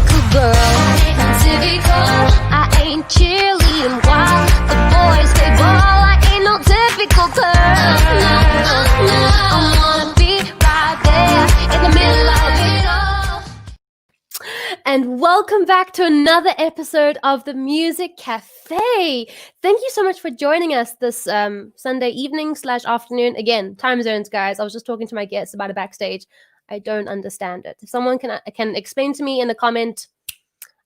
typical girl. I'm typical. I ain't cheerleading while the boys play ball. I ain't no typical girl. No, no. I wanna be right there in the middle of it all. And welcome back to another episode of the Music Cafe. Thank you so much for joining us this Sunday evening / afternoon. Again, time zones, guys. I was just talking to my guests about it backstage. I don't understand it. If someone can explain to me in the comment,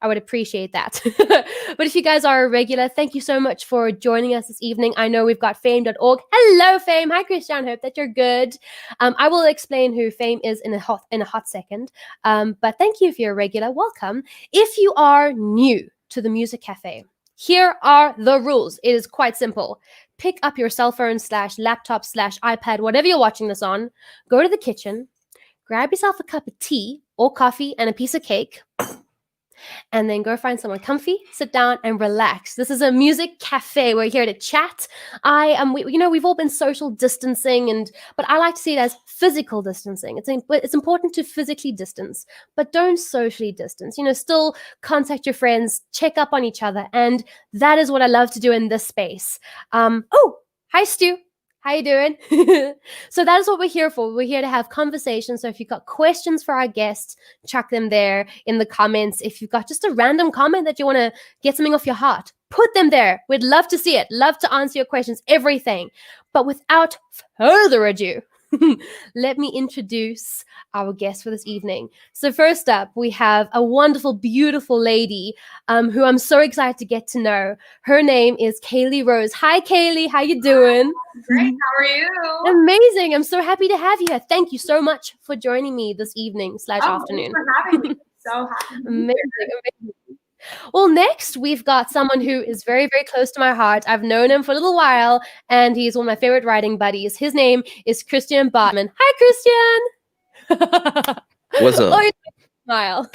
I would appreciate that. But if you guys are a regular, thank you so much for joining us this evening. I know we've got fame.org. Hello, Fame. Hi, Christian. Hope that you're good. I will explain who Fame is in a hot second. But thank you if you're a regular. Welcome. If you are new to the Music Cafe, here are the rules. It is quite simple. Pick up your cell phone / laptop / iPad, whatever you're watching this on. Go to the kitchen. Grab yourself a cup of tea or coffee and a piece of cake. And then go find someone comfy, sit down and relax. This is a music cafe. We're here to chat. We've all been social distancing, but I like to see it as physical distancing. It's important to physically distance, but don't socially distance. Still contact your friends, check up on each other, and that is what I love to do in this space. Hi, Stu. How you doing? So that is what we're here for. We're here to have conversations. So if you've got questions for our guests, chuck them there in the comments. If you've got just a random comment that you want to get something off your heart, put them there. We'd love to see it. Love to answer your questions, everything. But without further ado, let me introduce our guest for this evening. So first up, we have a wonderful, beautiful lady who I'm so excited to get to know. Her name is Kaylee Rose. Hi, Kaylee. How you doing? Great. How are you? Amazing. I'm so happy to have you here. Thank you so much for joining me this evening / afternoon. Thanks for having me. So happy. Amazing. Well, next we've got someone who is very, very close to my heart. I've known him for a little while, and he's one of my favorite writing buddies. His name is Christian Bartman. Hi, Christian. What's up? Oh, you smile.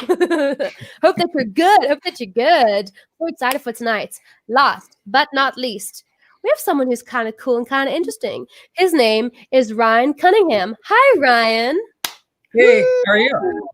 Hope that you're good. So excited for tonight. Last but not least, we have someone who's kind of cool and kind of interesting. His name is Ryan Cunningham. Hi, Ryan. Hey, how are you?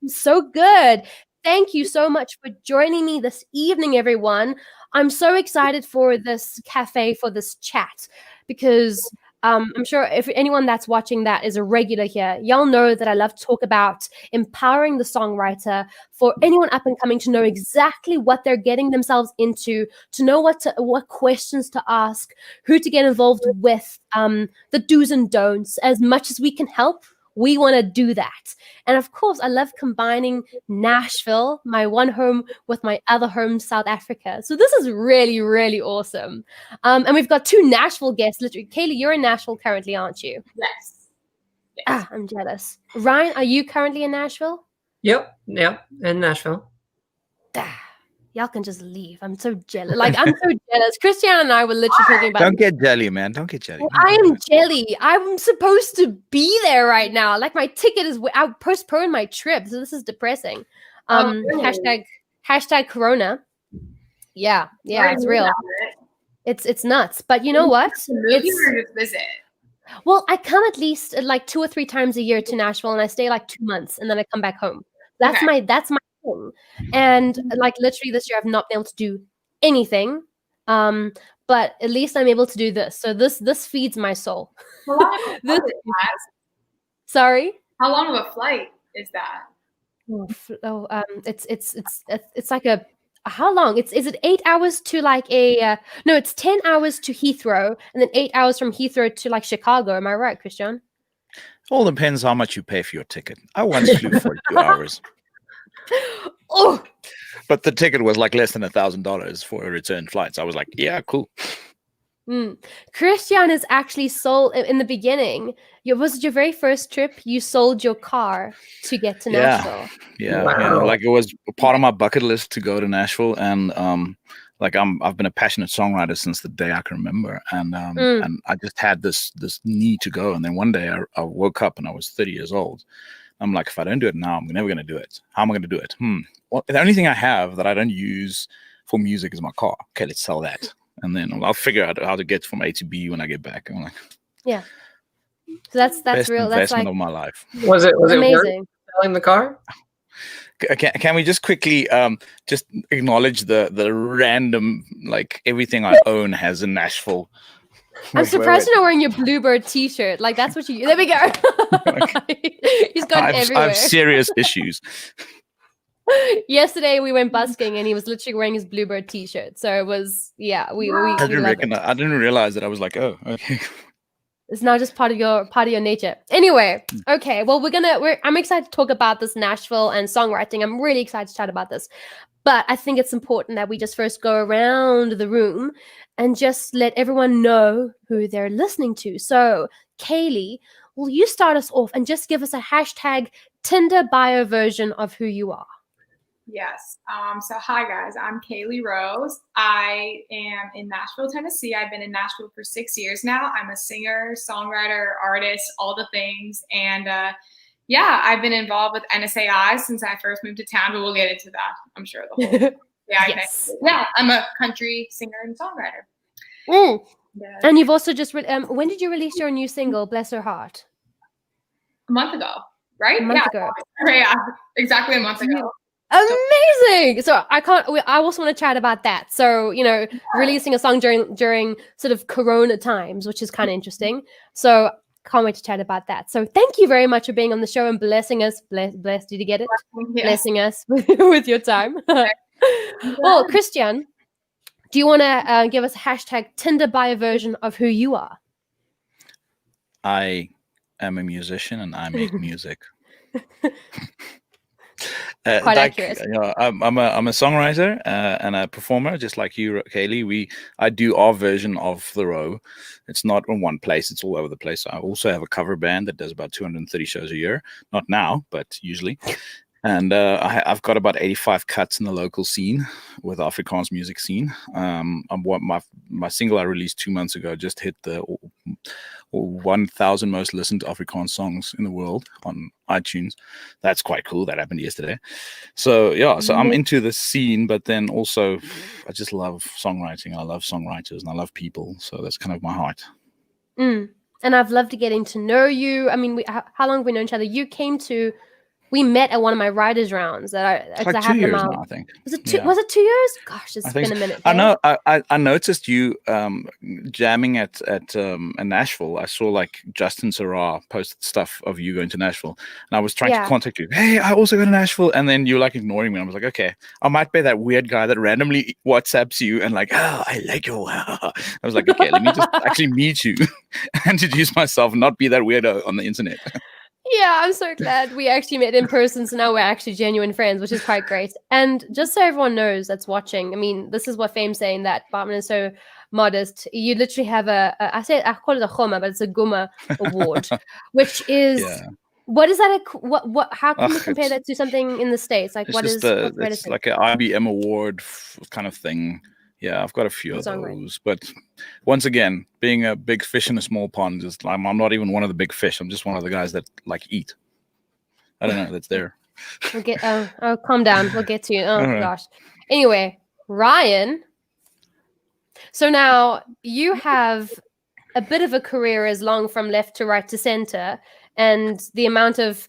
So good. Thank you so much for joining me this evening, everyone. I'm so excited for this cafe, for this chat, because I'm sure if anyone that's watching that is a regular here, y'all know that I love to talk about empowering the songwriter, for anyone up and coming to know exactly what they're getting themselves into, to know what questions to ask, who to get involved with, the do's and don'ts. As much as we can help, we want to do that. And of course, I love combining Nashville, my one home, with my other home, South Africa. So this is really, really awesome. And we've got two Nashville guests. Literally, Kaylee, you're in Nashville currently, aren't you? Yes. I'm jealous. Ryan, are you currently in Nashville? Yep, in Nashville. Y'all can just leave. I'm so jealous. I'm so jealous. Christian and I were literally talking about. Don't get jelly, man. Don't get jelly. Well, I am jelly. I'm supposed to be there right now. Like my ticket is. I postponed my trip, so this is depressing. Really? Hashtag Corona. Yeah, it's real. It's nuts. But you know what? Movie or just visit? Well, I come at least like 2 or 3 times a year to Nashville, and I stay like 2 months, and then I come back home. That's my thing. And like literally this year, I've not been able to do anything. But at least I'm able to do this. So this feeds my soul. How long of a flight is that? Sorry. How long of a flight is that? It's like a. How long? Is it 8 hours to like a? No, it's 10 hours to Heathrow, and then 8 hours from Heathrow to like Chicago. Am I right, Christian? All depends how much you pay for your ticket. I once flew for 2 hours. Oh, but the ticket was like less than $1,000 for a return flight. So I was like, yeah, cool. Christian is actually sold in the beginning. Was it your very first trip? You sold your car to get to Nashville. Yeah. Wow. Like it was part of my bucket list to go to Nashville, and I've been a passionate songwriter since the day I can remember, and I just had this need to go. And then one day I woke up and I was 30 years old. I'm like, if I don't do it now, I'm never going to do it. How am I going to do it? Well, the only thing I have that I don't use for music is my car. Okay, let's sell that. And then I'll figure out how to get from A to B when I get back. I'm like, yeah. So that's best real. That's investment like of my life. Was it amazing. worth selling the car? Can we just quickly just acknowledge the random, like, everything I own has a Nashville. I'm Wait, surprised wait. you're not wearing your Bluebird t-shirt. Like that's what you. There we go. He's got it I everywhere. have serious issues. Yesterday we went busking and he was literally wearing his Bluebird t-shirt. So it was we I we didn't love it. I didn't realize that. I was like, oh, okay. It's now just part of your nature. Anyway, okay. Well, I'm excited to talk about this Nashville and songwriting. I'm really excited to chat about this. But I think it's important that we just first go around the room and just let everyone know who they're listening to. So, Kaylee, will you start us off and just give us a hashtag Tinder bio version of who you are? Yes. So hi guys, I'm Kaylee Rose. I am in Nashville, Tennessee. I've been in Nashville for 6 years now. I'm a singer, songwriter, artist, all the things. And yeah, I've been involved with NSAI since I first moved to town, but we'll get into that. I'm sure the whole Yes. Yeah, I'm a country singer and songwriter. Mm. Yeah. And you've also just when did you release your new single, Bless Her Heart? A month ago, right? A month ago. Yeah, exactly a month ago. Amazing. So I also want to chat about that. So, releasing a song during sort of Corona times, which is kind of interesting. So can't wait to chat about that. So thank you very much for being on the show and blessing us. Bless, did you get it? Yes. Blessing us with your time. Well, Christian, do you want to give us a hashtag Tinder bio version of who you are? I am a musician and I make music. Quite accurate. I'm a songwriter and a performer, just like you, Kaylee. I do our version of the row. It's not in one place; it's all over the place. I also have a cover band that does about 230 shows a year. Not now, but usually. And I've got about 85 cuts in the local scene with the Afrikaans music scene. My single I released 2 months ago just hit the 1,000 most listened to Afrikaans songs in the world on iTunes. That's quite cool. That happened yesterday. So yeah, so I'm into the scene, but then also I just love songwriting. I love songwriters and I love people. So that's kind of my heart. And I've loved getting to know you. I mean, how long have we known each other? We met at one of my writers rounds It's like 2 years now, I think. Was it 2? Yeah. Was it 2 years? Gosh, it's been a minute. I know. I noticed you jamming at Nashville. I saw like Justin Sarah posted stuff of you going to Nashville, and I was trying to contact you. Hey, I also go to Nashville, and then you're like ignoring me. I was like, okay, I might be that weird guy that randomly WhatsApps you and like, oh, I like you. I was like, okay, let me just actually meet you, introduce myself, and not be that weirdo on the internet. Yeah, I'm so glad we actually met in person. So now we're actually genuine friends, which is quite great. And just so everyone knows that's watching, I mean, this is what Fame's saying, that Bartman is so modest. You literally have I call it a Goma, but it's a Guma award, which is, what is that? How can you compare that to something in the States? Like it's like an IBM award kind of thing. Yeah, I've got a few of those, but once again, being a big fish in a small pond, I'm not even one of the big fish. I'm just one of the guys that like eat. I don't know. That's there. We'll get. Oh, calm down. We'll get to you. Oh gosh. Anyway, Ryan. So now you have a bit of a career as long from left to right to center, and the amount of.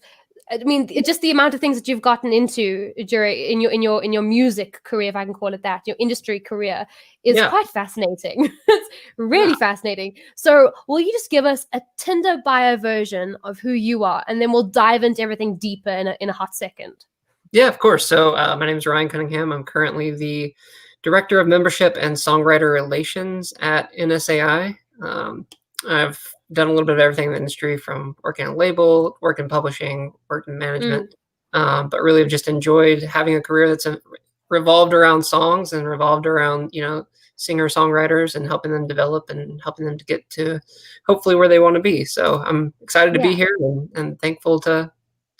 I mean, just the amount of things that you've gotten into in your music career, if I can call it that, your industry career, is quite fascinating. It's really fascinating. So, will you just give us a Tinder bio version of who you are, and then we'll dive into everything deeper in a hot second? Yeah, of course. So, my name is Ryan Cunningham. I'm currently the Director of Membership and Songwriter Relations at NSAI. I've done a little bit of everything in the industry, from working on a label, work in publishing, work in management, but really have just enjoyed having a career that's revolved around songs and revolved around, singer-songwriters and helping them develop and helping them to get to hopefully where they want to be. So I'm excited to be here and thankful to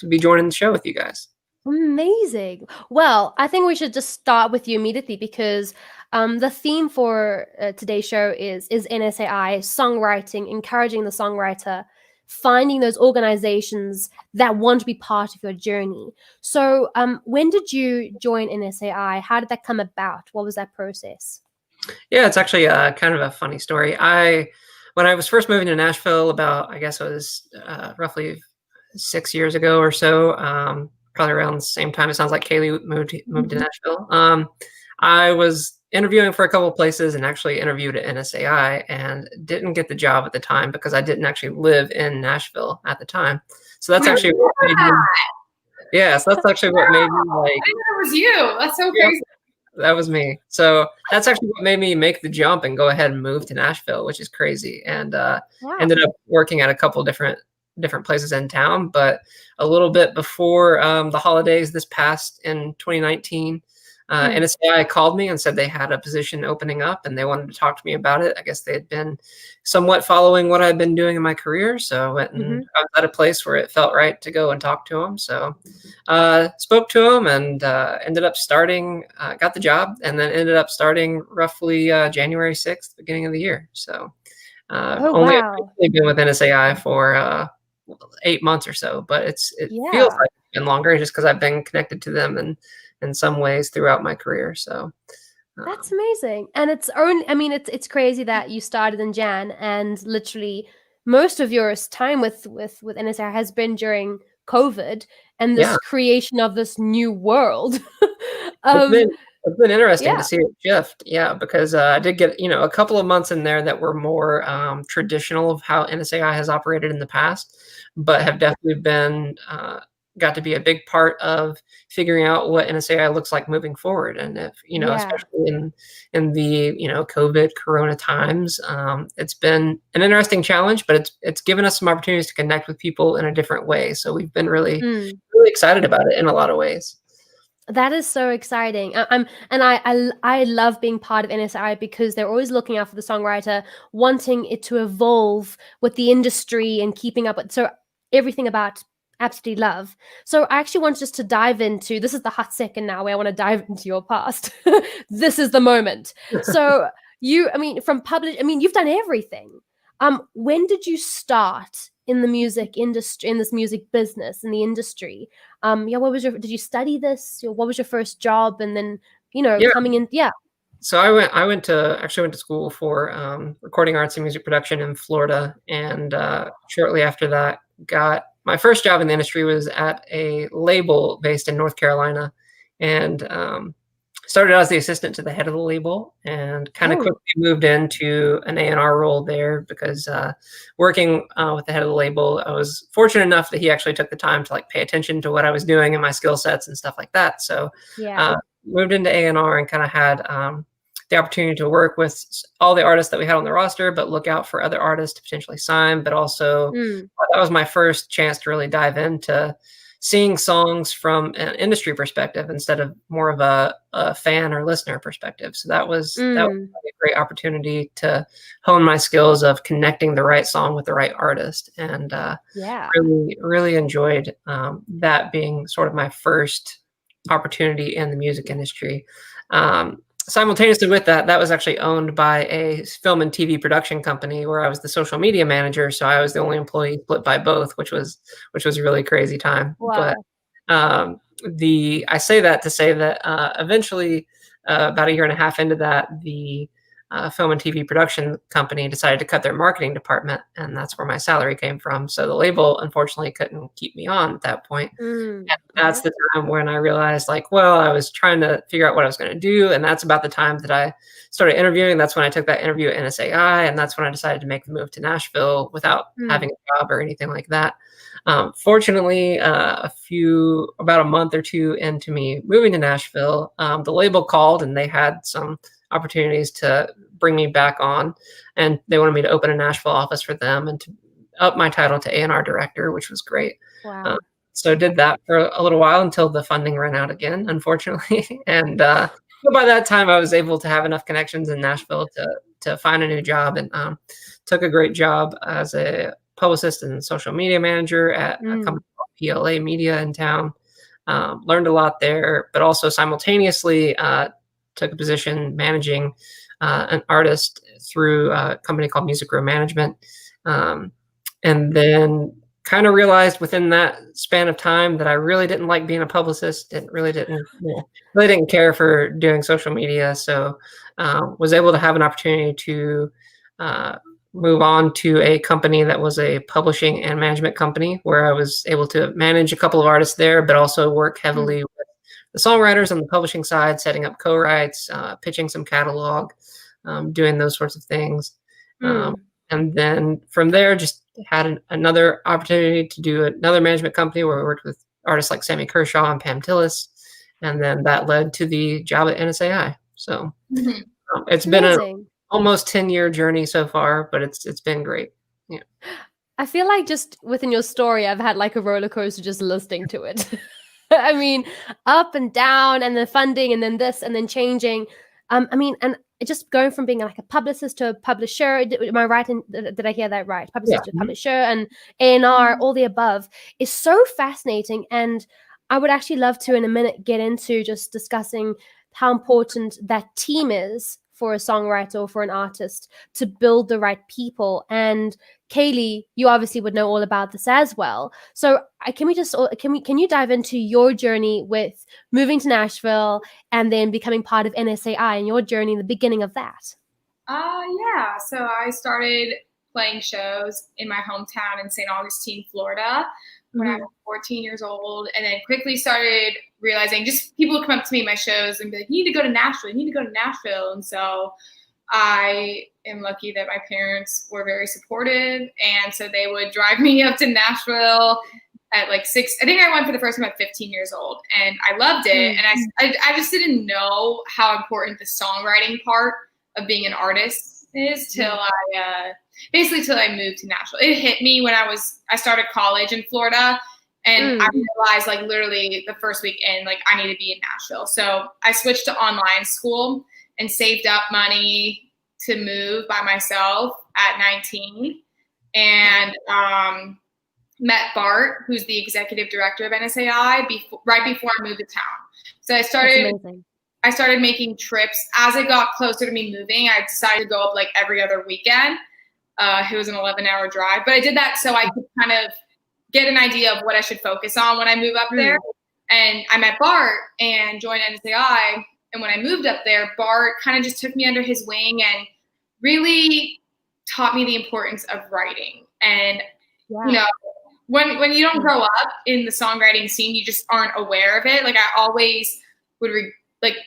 be joining the show with you guys. Amazing. Well, I think we should just start with you immediately, because the theme for today's show is NSAI, songwriting, encouraging the songwriter, finding those organizations that want to be part of your journey. So when did you join NSAI? How did that come about? What was that process? Yeah, it's actually kind of a funny story. When I was first moving to Nashville, about, I guess it was roughly 6 years ago or so, probably around the same time. It sounds like Kaylee moved to Nashville. I was interviewing for a couple of places and actually interviewed at NSAI and didn't get the job at the time because I didn't actually live in Nashville at the time. So that's actually what made me, yeah, so that's actually what made me like. I didn't know it was you. That's so crazy. That was me. So that's actually what made me make the jump and go ahead and move to Nashville, which is crazy. And ended up working at a couple different places in town. But a little bit before the holidays this past in 2019, NSAI called me and said they had a position opening up and they wanted to talk to me about it. I guess they had been somewhat following what I'd been doing in my career. So I went and I was at a place where it felt right to go and talk to them. So spoke to them and ended up starting, got the job, and then ended up starting roughly January 6th, beginning of the year. So only been with NSAI for 8 months or so, but it feels like it's been longer just because I've been connected to them and in some ways throughout my career. So that's amazing. And it's crazy that you started in Jan and literally most of your time with NSR has been during COVID and this creation of this new world. It's been interesting to see it shift. Yeah, because I did get, a couple of months in there that were more traditional of how NSAI has operated in the past, but have definitely been got to be a big part of figuring out what NSAI looks like moving forward. And if, especially in the, COVID Corona times, it's been an interesting challenge, but it's given us some opportunities to connect with people in a different way. So we've been really excited about it in a lot of ways. That is so exciting. I love being part of NSI because they're always looking out for the songwriter, wanting it to evolve with the industry and keeping up with everything about absolutely love. So I actually want just to dive into, this is the hot second now where I want to dive into your past. This is the moment. So you've done everything. When did you start in the music industry, in this music business, in the industry? Did you study this? What was your first job? And then, coming in, So I went to school for recording arts and music production in Florida, and shortly after that, got my first job in the industry was at a label based in North Carolina, and started out as the assistant to the head of the label, and kind of quickly moved into an A&R role there because working with the head of the label, I was fortunate enough that he actually took the time to pay attention to what I was doing and my skill sets and stuff like that. So moved into A&R and kind of had the opportunity to work with all the artists that we had on the roster, but look out for other artists to potentially sign. But also that was my first chance to really dive into seeing songs from an industry perspective instead of more of a fan or listener perspective. So that was a great opportunity to hone my skills of connecting the right song with the right artist. And really, really enjoyed that being sort of my first opportunity in the music industry. Simultaneously with that, that was actually owned by a film and TV production company where I was the social media manager. So I was the only employee split by both, which was a really crazy time. Wow. But I say that to say that eventually, about a year and a half into that, the film and TV production company decided to cut their marketing department, and that's where my salary came from. So the label, unfortunately, couldn't keep me on at that point. And that's the time when I realized, I was trying to figure out what I was going to do, and that's about the time that I started interviewing. That's when I took that interview at NSAI, and that's when I decided to make the move to Nashville without having a job or anything like that. Fortunately, about a month or two into me moving to Nashville, the label called and they had some opportunities to bring me back on, and they wanted me to open a Nashville office for them and to up my title to A&R director, which was great. Wow. So I did that for a little while until the funding ran out again, unfortunately. And but by that time, I was able to have enough connections in Nashville to find a new job, and took a great job as a publicist and social media manager at a company called PLA Media in town. Learned a lot there, but also simultaneously took a position managing an artist through a company called Music Row Management. And then kind of realized within that span of time that I really didn't like being a publicist, and really didn't care for doing social media. So was able to have an opportunity to move on to a company that was a publishing and management company where I was able to manage a couple of artists there, but also work heavily with the songwriters on the publishing side, setting up co-writes, pitching some catalog, doing those sorts of things. And then from there, just had another opportunity to do another management company where we worked with artists like Sammy Kershaw and Pam Tillis. And then that led to the job at NSAI. So it's been an almost 10-year journey so far, but it's been great. Yeah. I feel like just within your story, I've had like a roller coaster just listening to it. I mean, up and down, and then funding, and then this, and then changing. I mean, and just going from being like a publicist to a publisher. Am I right? Did I hear that right? Publicist to publisher and A&R, all the above is so fascinating. And I would actually love to, in a minute, get into just discussing how important that team is for a songwriter or for an artist to build the right people. And Kaylee, you obviously would know all about this as well. So can you dive into your journey with moving to Nashville and then becoming part of NSAI and your journey in the beginning of that? Yeah. So I started playing shows in my hometown in St. Augustine, Florida, when I was 14 years old, and then quickly started realizing just people would come up to me at my shows and be like, you need to go to Nashville, you need to go to Nashville. And so I am lucky that my parents were very supportive. And so they would drive me up to Nashville at like 6. I think I went for the first time at 15 years old, and I loved it. And I just didn't know how important the songwriting part of being an artist is till I moved to Nashville. It hit me when I started college in Florida, and I realized like literally the first weekend, like I need to be in Nashville. So I switched to online school and saved up money to move by myself at 19, and met Bart, who's the executive director of NSAI, right before I moved to town. So I started making trips. As it got closer to me moving, I decided to go up like every other weekend. It was an 11-hour drive, but I did that so I could kind of get an idea of what I should focus on when I move up there. And I met Bart and joined NSAI. And when I moved up there, Bart kind of just took me under his wing and really taught me the importance of writing. And, you know, when you don't grow up in the songwriting scene, you just aren't aware of it. Like I always would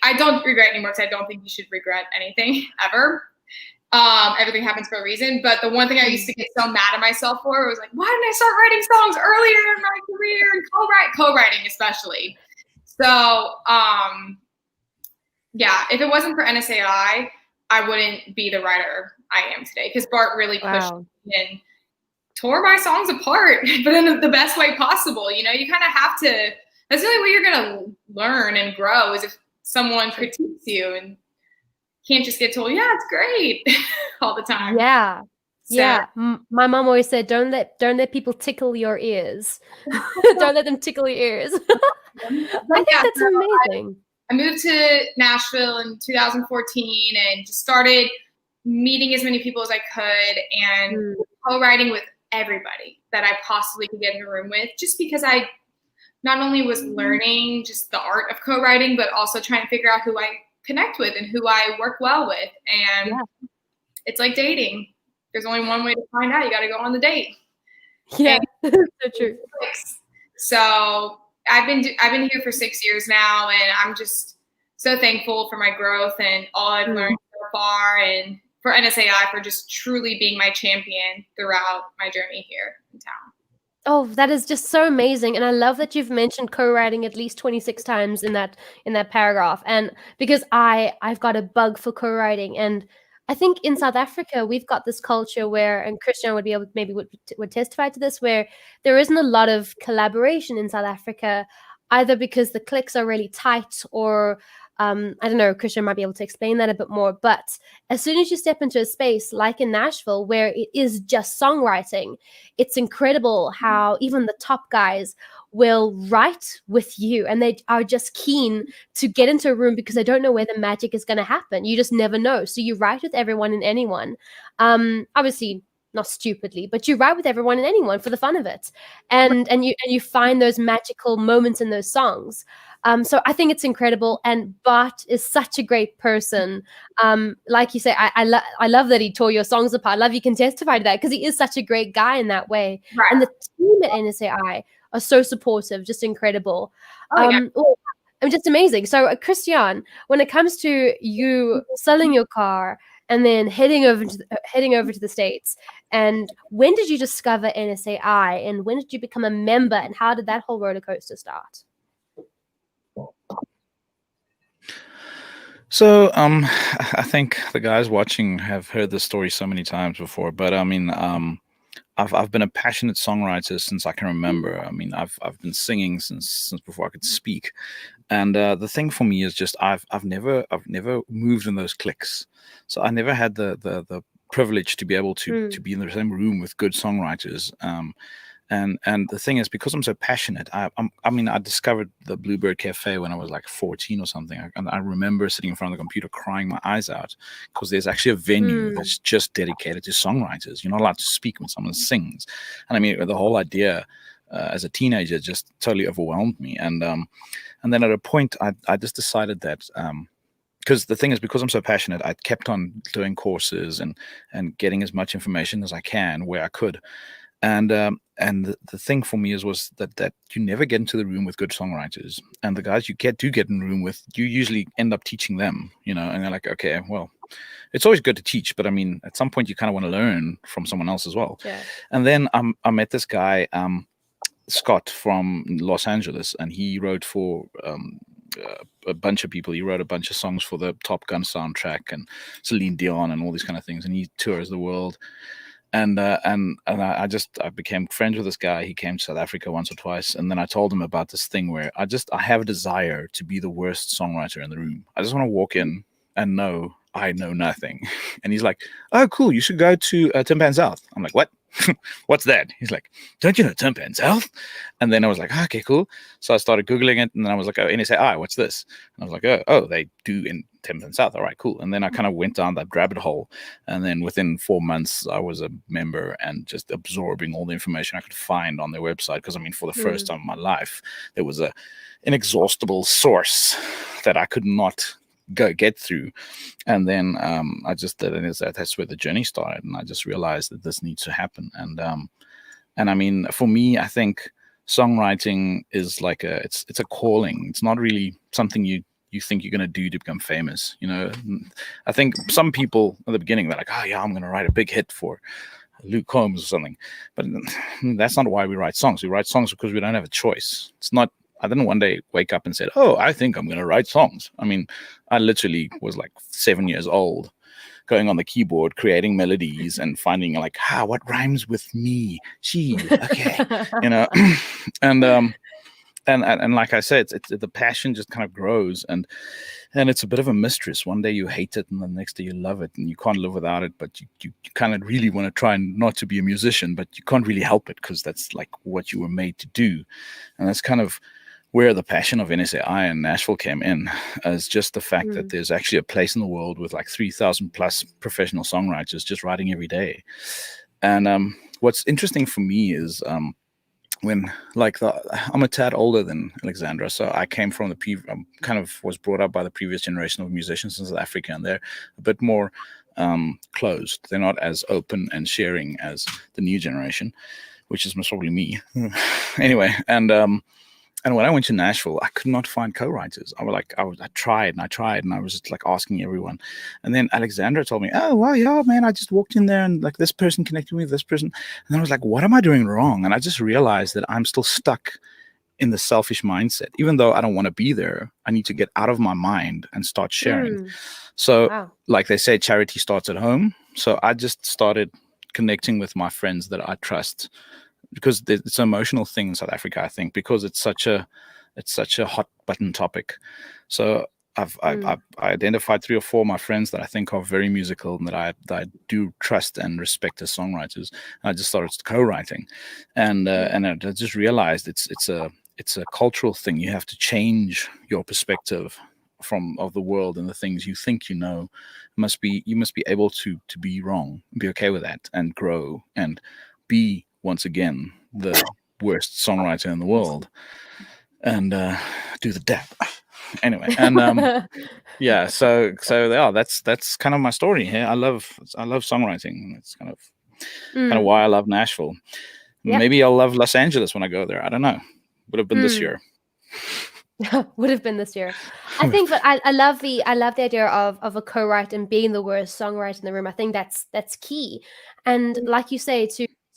I don't regret anymore, because I don't think you should regret anything ever. Everything happens for a reason. But the one thing I used to get so mad at myself for was like, why didn't I start writing songs earlier in my career, and co-writing especially? So yeah, if it wasn't for NSAI, I wouldn't be the writer I am today, because Bart really pushed me and tore my songs apart, but in the best way possible. You know, you kind of have to. That's the only way you're gonna learn and grow, is if someone critiques you, and can't just get told, yeah, it's great all the time. Yeah. So, yeah. My mom always said, don't let people tickle your ears. Don't let them tickle your ears. I think that's amazing. I moved to Nashville in 2014 and just started meeting as many people as I could and co-writing with everybody that I possibly could get in a room with, just because I not only was learning just the art of co-writing, but also trying to figure out who I connect with and who I work well with. And it's like dating. There's only one way to find out. You got to go on the date. Yeah, so true. So I've been here for 6 years now, and I'm just so thankful for my growth and all I've learned so far, and for NSAI for just truly being my champion throughout my journey here in town. Oh, that is just so amazing. And I love that you've mentioned co-writing at least 26 times in that paragraph. And because I've got a bug for co-writing, and I think in South Africa, we've got this culture where, and Christian would be able, maybe would testify to this, where there isn't a lot of collaboration in South Africa, either because the cliques are really tight, or I don't know, Christian might be able to explain that a bit more. But as soon as you step into a space like in Nashville, where it is just songwriting, it's incredible how even the top guys will write with you, and they are just keen to get into a room because they don't know where the magic is going to happen. You just never know. So you write with everyone and anyone. Obviously, not stupidly, but you write with everyone and anyone for the fun of it, and you find those magical moments in those songs. So I think it's incredible, and Bart is such a great person. Like you say, I love that he tore your songs apart. I love you can testify to that, because he is such a great guy in that way. Right. And the team at NSAI are so supportive, just incredible. Yeah. I'm just amazing. So, Christian, when it comes to you selling your car and then heading over to the States, and when did you discover NSAI, and when did you become a member, and how did that whole roller coaster start? So, I think the guys watching have heard this story so many times before, but I mean, I've been a passionate songwriter since I can remember. I mean, I've been singing since before I could speak, and the thing for me is just I've never moved in those cliques, so I never had the privilege to be able to be in the same room with good songwriters. And the thing is, because I'm so passionate, I mean, I discovered the Bluebird Cafe when I was like 14 or something. And I remember sitting in front of the computer crying my eyes out, because there's actually a venue that's just dedicated to songwriters. You're not allowed to speak when someone sings. And I mean, the whole idea as a teenager just totally overwhelmed me. And then at a point, I just decided that because the thing is, because I'm so passionate, I kept on doing courses and getting as much information as I can where I could. And the thing for me was that you never get into the room with good songwriters, and the guys you do get in the room with, you usually end up teaching them, and they're like, okay, well, it's always good to teach, but I mean, at some point you kind of want to learn from someone else as well. Yeah. And then I met this guy, Scott from Los Angeles, and he wrote for a bunch of people. He wrote a bunch of songs for the Top Gun soundtrack and Celine Dion and all these kind of things, and he tours the world. And I became friends with this guy. He came to South Africa once or twice, and then I told him about this thing where I have a desire to be the worst songwriter in the room. I just want to walk in and know I know nothing. And he's like, "Oh, cool! You should go to Tim Pan South." I'm like, "What? What's that?" He's like, "Don't you know Tim Pan South?" And then I was like, "Okay, cool." So I started Googling it, and then I was like, "Oh, NSAI, what's this?" And I was like, "Oh, they do in Tim Pan South. All right, cool." And then I kind of went down that rabbit hole, and then within 4 months, I was a member and just absorbing all the information I could find on their website. Because I mean, for the first time in my life, there was an inexhaustible source that I could not get through. And then I just did it. That's where the journey started, and I just realized that this needs to happen. And I mean, for me, I think songwriting is like it's a calling. It's not really something you think you're going to do to become famous. I think some people at the beginning, they're like, "Oh yeah, I'm going to write a big hit for Luke Combs or something," but that's not why we write songs. We write songs because we don't have a choice. It's not, I didn't one day wake up and said, "Oh, I think I'm going to write songs." I mean, I literally was like 7 years old, going on the keyboard, creating melodies and finding like, what rhymes with me? Gee, okay, and like I said, it's the passion just kind of grows, and it's a bit of a mistress. One day you hate it, and the next day you love it, and you can't live without it. But you kind of really want to try not to be a musician, but you can't really help it because that's like what you were made to do, and that's kind of where the passion of NSAI and Nashville came in, as just the fact that there's actually a place in the world with like 3,000 plus professional songwriters just writing every day. And what's interesting for me is when I'm a tad older than Alexandra, so I came from kind of was brought up by the previous generation of musicians in South Africa, and they're a bit more closed. They're not as open and sharing as the new generation, which is most probably me. Anyway, and when I went to Nashville, I could not find co-writers. I tried, and I was just like asking everyone. And then Alexandra told me, "Oh, well, yeah, man, I just walked in there and like this person connected me with this person." And then I was like, what am I doing wrong? And I just realized that I'm still stuck in the selfish mindset. Even though I don't want to be there, I need to get out of my mind and start sharing. So like they say, charity starts at home. So I just started connecting with my friends that I trust, because it's an emotional thing in South Africa, I think, because it's such a hot button topic. So I've identified 3 or 4 of my friends that I think are very musical and that I do trust and respect as songwriters. And I just started co-writing, and I just realized it's a cultural thing. You have to change your perspective of the world and the things you think you know. You must be able to be wrong, be okay with that, and grow and be once again the worst songwriter in the world, and do the dap. Anyway, and yeah, so yeah, that's kind of my story here. I love songwriting. It's kind of why I love Nashville. Yep. Maybe I'll love Los Angeles when I go there. I don't know. Would have been this year. Would have been this year. I think, but I love the idea of a co-writer and being the worst songwriter in the room. I think that's key. And like you say,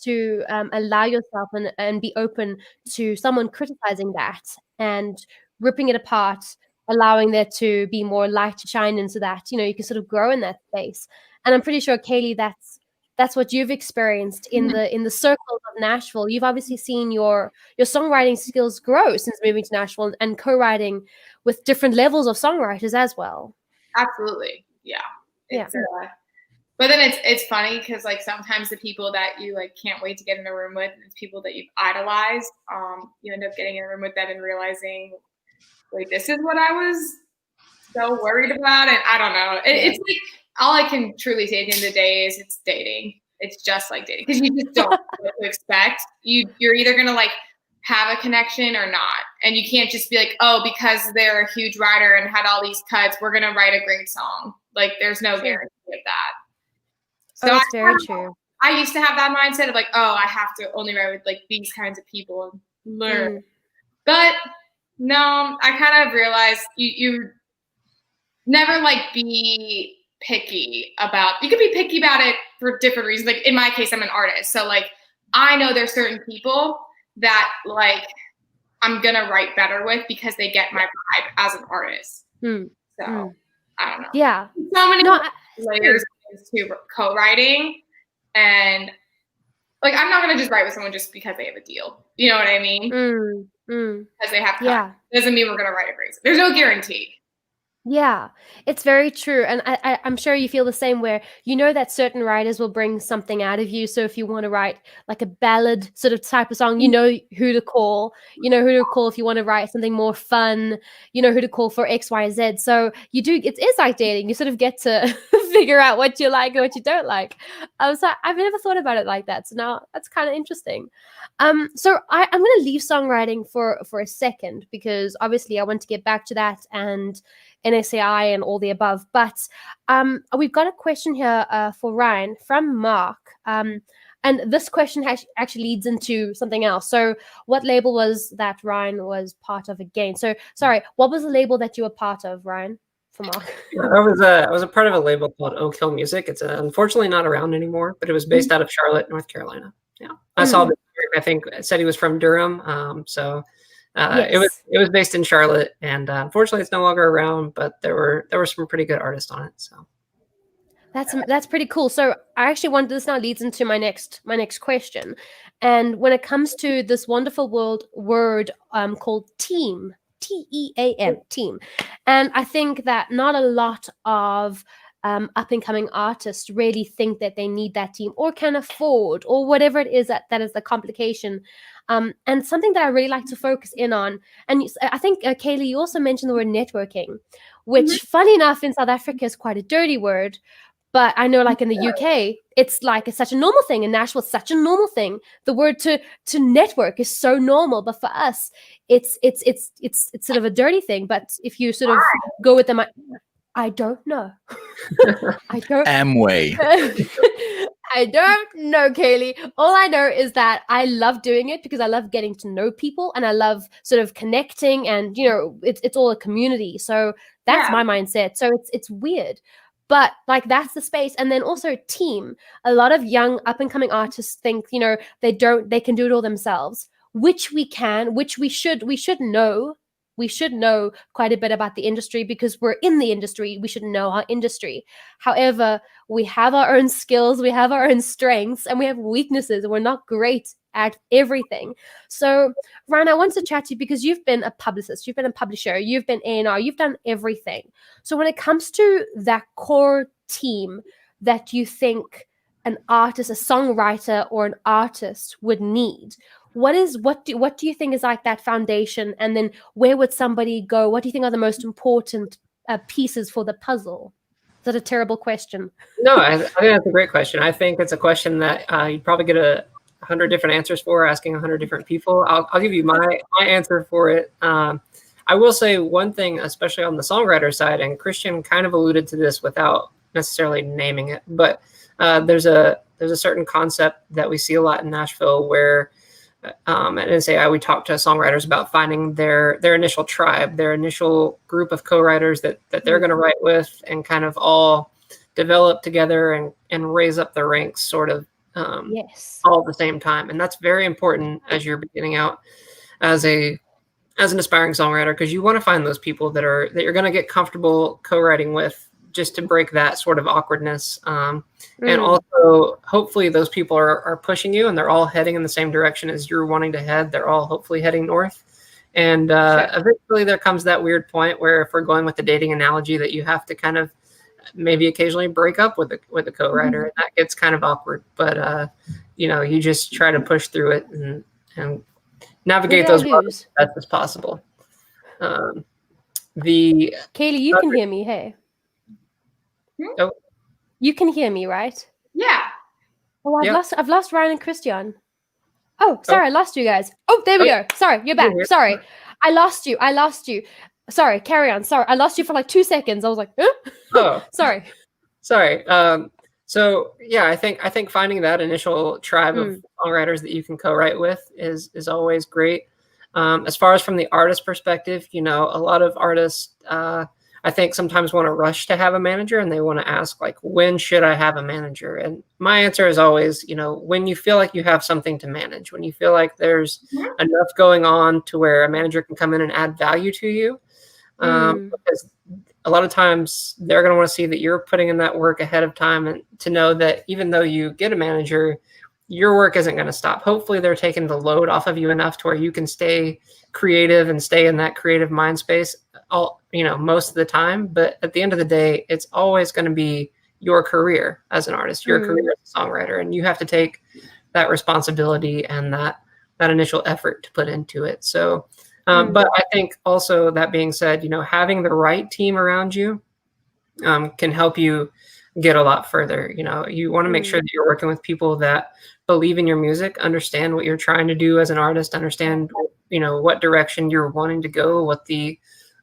to allow yourself and be open to someone criticizing that and ripping it apart, allowing there to be more light to shine into that. You can sort of grow in that space. And I'm pretty sure, Kaylee, that's what you've experienced in the circles of Nashville. You've obviously seen your songwriting skills grow since moving to Nashville and co-writing with different levels of songwriters as well. Absolutely. Yeah. But then it's funny because like sometimes the people that you like can't wait to get in a room with, it's people that you've idolized. You end up getting in a room with them and realizing, like, this is what I was so worried about. And I don't know. It's like, all I can truly say at the end of the day is it's dating. It's just like dating because you just don't know what to expect. You're either going to like have a connection or not. And you can't just be like, oh, because they're a huge writer and had all these cuts, we're going to write a great song. Like there's no guarantee of that. So that's very true. I used to have that mindset of like, oh, I have to only write with like these kinds of people and learn. But no, I kind of realized you never like be picky about, you could be picky about it for different reasons. Like in my case, I'm an artist. So like, I know there's certain people that like I'm going to write better with because they get my vibe as an artist. So I don't know. Yeah. So many layers to co-writing, and like, I'm not going to just write with someone just because they have a deal. You know what I mean? Because they have time. Yeah. Doesn't mean we're going to write a great. There's no guarantee. Yeah, it's very true. And I'm sure you feel the same, where you know that certain writers will bring something out of you. So if you want to write like a ballad sort of type of song, you know who to call. You know who to call if you want to write something more fun. You know who to call for X, Y, Z. So it is like dating. You sort of get to figure out what you like and what you don't like. So I've never thought about it like that. So now that's kind of interesting. So I'm going to leave songwriting for a second, because obviously I want to get back to that and NSAI and all the above. But we've got a question here for Ryan from Mark. And this question actually leads into something else. So what label was that Ryan was part of again? So sorry, what was the label that you were part of, Ryan? For Mark. I was a part of a label called Oak Hill Music. It's unfortunately not around anymore, but it was based out of Charlotte, North Carolina. Yeah, I saw the. I think it said he was from Durham. Yes. It was based in Charlotte, and unfortunately, it's no longer around. But there were some pretty good artists on it. So that's pretty cool. So I actually wanted, this now leads into my next question, and when it comes to this wonderful word called team, TEAM, team, and I think that not a lot of up and coming artists really think that they need that team or can afford, or whatever it is that is the complication. And something that I really like to focus in on, and I think Kaylee, you also mentioned the word networking, which funny enough in South Africa is quite a dirty word, but I know like in the UK it's such a normal thing. In Nashville it's such a normal thing. The word to network is so normal, but for us it's sort of a dirty thing. But if you sort of go with them, I don't know. I don't. Amway. I don't know, Kaylee. All I know is that I love doing it because I love getting to know people, and I love sort of connecting, and it's all a community. So that's my mindset. So it's weird, but like that's the space. And then also team. A lot of young up and coming artists think they can do it all themselves, which we can, which we should know. We should know quite a bit about the industry because we're in the industry. We should know our industry. However, we have our own skills, we have our own strengths, and we have weaknesses, and we're not great at everything. So, Ryan, I wanted to chat to you because you've been a publicist, you've been a publisher, you've been A&R, you've done everything. So when it comes to that core team that you think an artist, a songwriter, or an artist would need, what do you think is like that foundation? And then where would somebody go? What do you think are the most important pieces for the puzzle? Is that a terrible question? No, I think that's a great question. I think it's a question that you'd probably get 100 different answers for, asking 100 different people. I'll give you my answer for it. I will say one thing, especially on the songwriter side, and Christian kind of alluded to this without necessarily naming it, but there's a certain concept that we see a lot in Nashville where at NSAI we talk to songwriters about finding their initial tribe, their initial group of co-writers that they're going to write with, and kind of all develop together and raise up the ranks sort of Yes. all at the same time. And that's very important as you're beginning out as an aspiring songwriter, because you want to find those people that you're going to get comfortable co-writing with, just to break that sort of awkwardness. And also, hopefully those people are pushing you and they're all heading in the same direction as you're wanting to head. They're all hopefully heading north. And eventually there comes that weird point where, if we're going with the dating analogy, that you have to kind of maybe occasionally break up with a co-writer, and that gets kind of awkward. But, you just try to push through it and navigate those waters as best as possible. Kaylee, you can hear me, hey? Oh. You can hear me, right? Yeah. Oh, I've lost Ryan and Christian. Oh, sorry, I lost you guys. Oh, there we go. Sorry, you're back. Sorry. I lost you. Sorry, carry on. Sorry, I lost you for like 2 seconds. I was like, huh? Oh. Sorry. So yeah, I think finding that initial tribe of songwriters that you can co-write with is always great. As far as from the artist perspective, a lot of artists, I think, sometimes want to rush to have a manager, and they want to ask, like, when should I have a manager? And my answer is always, when you feel like you have something to manage, when you feel like there's enough going on to where a manager can come in and add value to you. Because a lot of times they're going to want to see that you're putting in that work ahead of time, and to know that even though you get a manager, your work isn't going to stop. Hopefully they're taking the load off of you enough to where you can stay creative and stay in that creative mind space most of the time. But at the end of the day, it's always going to be your career as an artist, your career as a songwriter, and you have to take that responsibility and that initial effort to put into it. So, but I think also, that being said, having the right team around you can help you get a lot further. You want to make sure that you're working with people that believe in your music, understand what you're trying to do as an artist, understand, what direction you're wanting to go, what the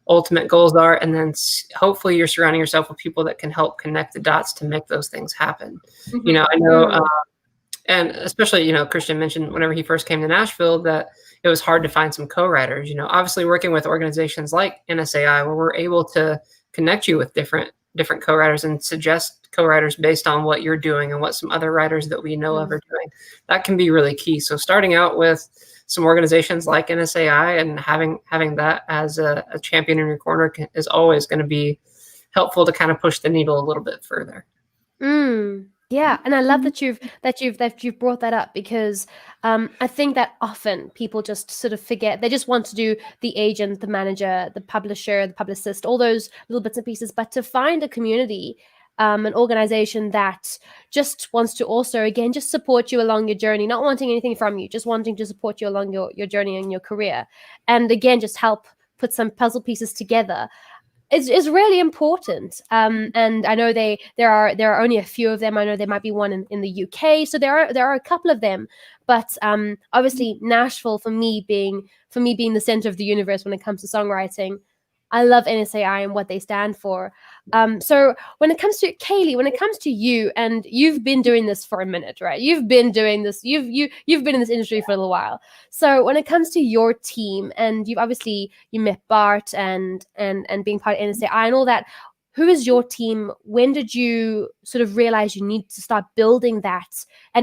ultimate goals are. And then hopefully you're surrounding yourself with people that can help connect the dots to make those things happen. I know, and especially, Christian mentioned whenever he first came to Nashville that it was hard to find some co-writers. Obviously working with organizations like NSAI, where we're able to connect you with different co-writers and suggest co-writers based on what you're doing and what some other writers that we know of are doing, that can be really key. So starting out with some organizations like NSAI and having that as a champion in your corner is always going to be helpful to kind of push the needle a little bit further. Yeah, and I love that you've brought that up, because I think that often people just sort of forget. They just want to do the agent, the manager, the publisher, the publicist, all those little bits and pieces. But to find a community, an organization that just wants to also, again, just support you along your journey, not wanting anything from you, just wanting to support you along your journey and your career, and again, just help put some puzzle pieces together, is really important. And I know there are only a few of them. I know there might be one in the UK, so there are a couple of them. But obviously Nashville, for me being the center of the universe when it comes to songwriting, I love NSAI and what they stand for. So when it comes to Kaylee, when it comes to you, and you've been doing this for a minute, right? You've been doing this. You've been in this industry for a little while. So when it comes to your team, and you met Bart and being part of NSAI and all that, who is your team? When did you sort of realize you need to start building that,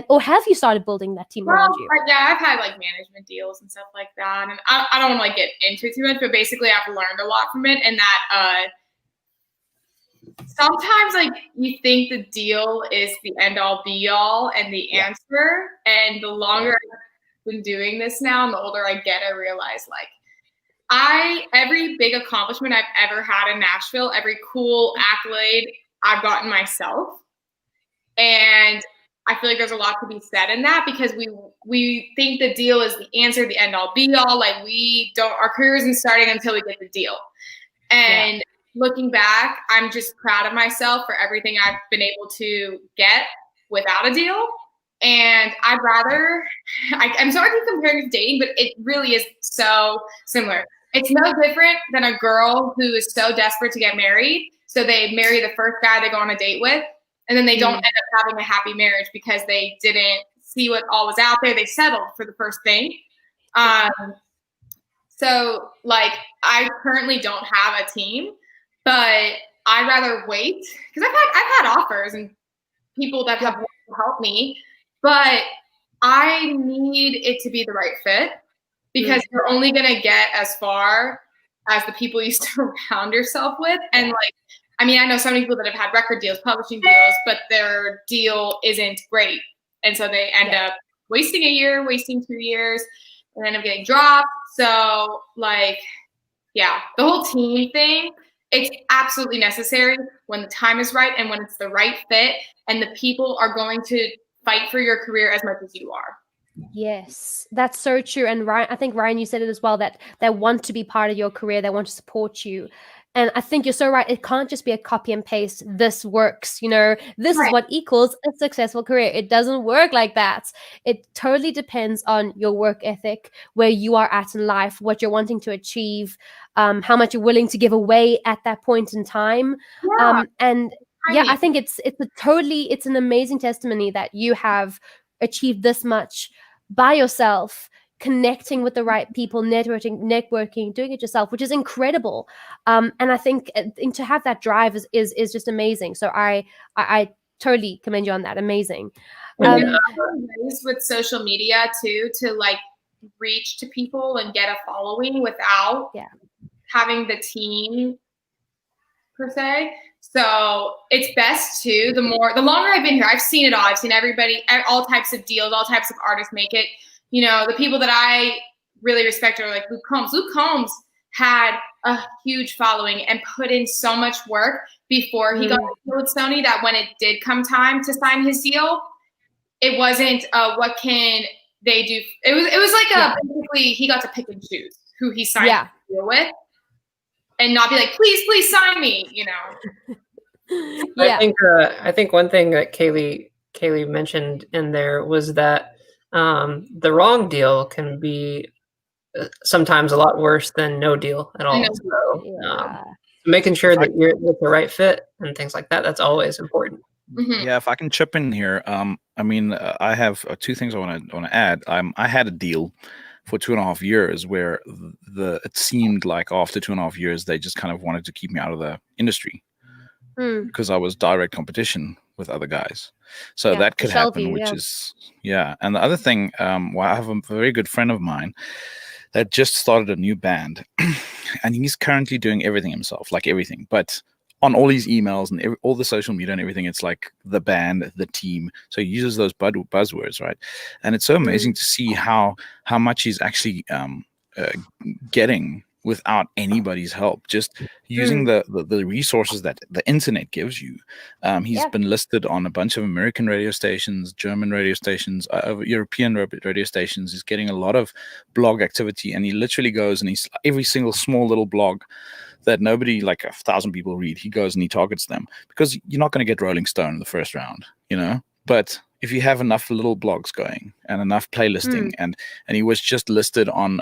or have you started building that team around you? Yeah, I've had like management deals and stuff like that, and I don't want to like get into it too much, but basically I've learned a lot from it, and that sometimes like you think the deal is the end all be all and the answer, and the longer I've been doing this now and the older I get, I realize like every big accomplishment I've ever had in Nashville, every cool accolade I've gotten myself. And I feel like there's a lot to be said in that, because we think the deal is the answer, the end all be all. Like our career isn't starting until we get the deal. And looking back, I'm just proud of myself for everything I've been able to get without a deal. And I'd rather, I'm sorry to compare it to dating, but it really is so similar. It's no different than a girl who is so desperate to get married. So they marry the first guy they go on a date with, and then they don't end up having a happy marriage because they didn't see what all was out there. They settled for the first thing. So like I currently don't have a team, but I'd rather wait because I've had offers and people that have wanted to help me, but I need it to be the right fit because you're only gonna get as far as the people you surround yourself with. And like, I mean, I know so many people that have had record deals, publishing deals, but their deal isn't great. And so they end up wasting a year, wasting 2 years, and end up getting dropped. So like, yeah, the whole team thing, it's absolutely necessary when the time is right and when it's the right fit and the people are going to fight for your career as much as you are. Yes, that's so true. And Ryan, I think Ryan, you said it as well, that they want to be part of your career. They want to support you. And I think you're so right. It can't just be a copy and paste. This works, you know, this is what equals a successful career. It doesn't work like that. It totally depends on your work ethic, where you are at in life, what you're wanting to achieve, how much you're willing to give away at that point in time. And yeah, I think it's an amazing testimony that you have achieved this much by yourself, connecting with the right people, networking, doing it yourself, which is incredible. And I think to have that drive is just amazing. So I totally commend you on that. Amazing. With social media too, to like reach to people and get a following without having the team per se. So it's best too, the longer I've been here, I've seen it all. I've seen everybody, all types of deals, all types of artists make it. You know, the people that I really respect are like Luke Combs. Luke Combs had a huge following and put in so much work before he got a deal with Sony that when it did come time to sign his deal, it wasn't what can they do? It was like basically he got to pick and choose who he signed a deal with. And not be like, please sign me, you know. I think one thing that Kaylee mentioned in there was that the wrong deal can be sometimes a lot worse than no deal at all. So, making sure that you're with the right fit and things like that, that's always important. Yeah, if I can chip in here, I mean, I have two things I want to add. I had a deal for 2.5 years where it seemed like after 2.5 years they just kind of wanted to keep me out of the industry because I was direct competition with other guys. So that could happen, which is and the other thing, well, I have a very good friend of mine that just started a new band and he's currently doing everything himself, like everything, but on all these emails and all the social media and everything, it's like the band, the team. So he uses those buzzwords, right? And it's so amazing to see how much he's actually getting without anybody's help, just using the resources that the internet gives you. He's been listed on a bunch of American radio stations, German radio stations, European radio stations. He's getting a lot of blog activity, and he literally goes and he's every single small little blog that nobody, like 1,000 people read, he goes and he targets them, because you're not going to get Rolling Stone in the first round, you know. But if you have enough little blogs going and enough playlisting, and he was just listed on